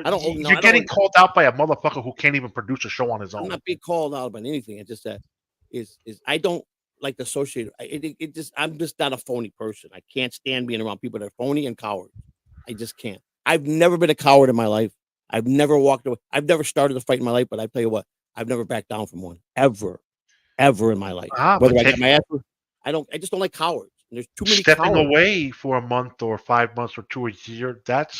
don't. You're getting called out by a motherfucker who can't even produce a show on his own. I'm not being called out about anything. It's just that is I don't like to associate. I'm just not a phony person. I can't stand being around people that are phony and cowards. I just can't. I've never been a coward in my life. I've never walked away. I've never started a fight in my life, but I tell you what, I've never backed down from one ever in my life. Whether I get my ass, I just don't like cowards. And there's too many stepping away for a month or 5 months or 2 years. That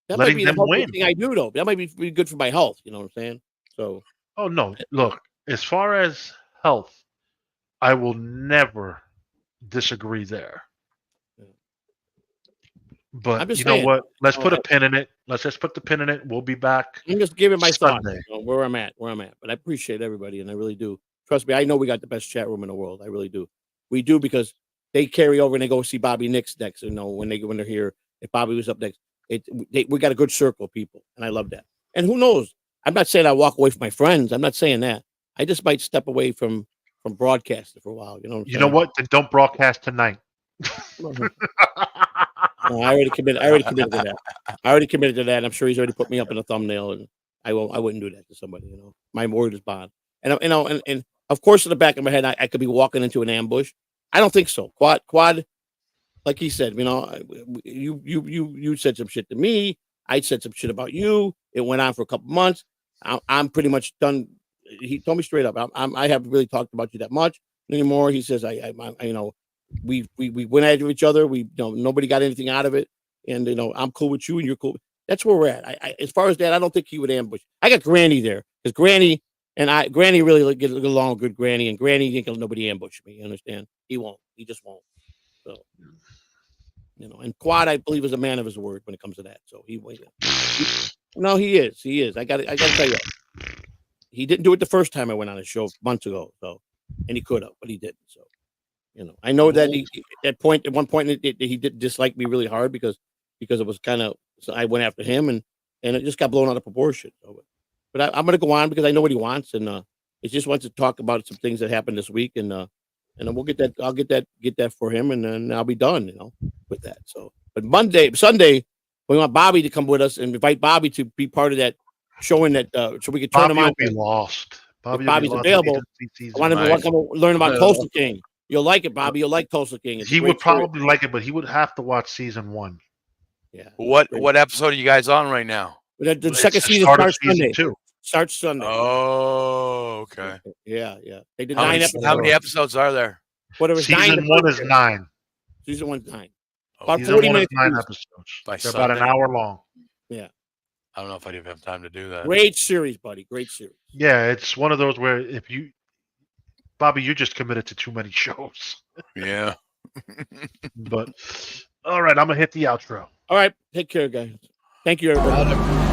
letting might be them the win. Thing I do though. That might be good for my health. You know what I'm saying? So. Oh no! Look, as far as health, I will never disagree there. But you know what? Let's put a pin in it. Let's just put the pin in it. We'll be back. I'm just giving my thoughts where I'm at. But I appreciate everybody, and I really do. Trust me, I know we got the best chat room in the world. I really do. We do because they carry over and they go see Bobby Nick's next. When they're here, if Bobby was up next, we got a good circle of people, and I love that. And who knows? I'm not saying I walk away from my friends. I'm not saying that. I just might step away from broadcasting for a while. You know what? Then don't broadcast tonight. No, I already committed to that. I'm sure he's already put me up in a thumbnail, and I wouldn't do that to somebody. My word is bond. And and of course, in the back of my head, I could be walking into an ambush. I don't think so. Quad, like he said, you said some shit to me. I said some shit about you. It went on for a couple months. I'm pretty much done. He told me straight up, I haven't really talked about you that much anymore. He says, we went at each other. Nobody got anything out of it. And, I'm cool with you and you're cool. That's where we're at. As far as that, I don't think he would ambush. I got Granny there because Granny really get along with good Granny, and Granny ain't gonna nobody ambush me. You understand? He won't. He just won't. So, and Quad, I believe, is a man of his word when it comes to that. So he no, he is. He is. I got to tell you, he didn't do it the first time I went on a show months ago. So, and he could have, but he didn't. So, I know that at one point he did dislike me really hard because it was kind of. So I went after him, and it just got blown out of proportion. So, but I'm going to go on because I know what he wants, and he just wants to talk about some things that happened this week, and we'll get that. I'll get that for him, and then I'll be done, with that. So, but Sunday, we want Bobby to come with us and invite Bobby to be part of that showing that, so we could turn him on. Bobby will be lost. Bobby's available. I want him to come learn about Tulsa King. You'll like it, Bobby. You'll like Tulsa King. He would probably like it, but he would have to watch season 1. Yeah. What episode are you guys on right now? The second season starts Sunday. Starts Sunday. Oh, okay. Yeah. They did 9 episodes. How many episodes are there? Season 1 is 9. Season 1 is 9. About 40 minutes. 9 episodes. They're about an hour long. Yeah. I don't know if I'd even have time to do that. Great series, buddy. Great series. Yeah, it's one of those where Bobby, you're just committed to too many shows. Yeah. But all right, I'm gonna hit the outro. All right, take care, guys. Thank you, everybody.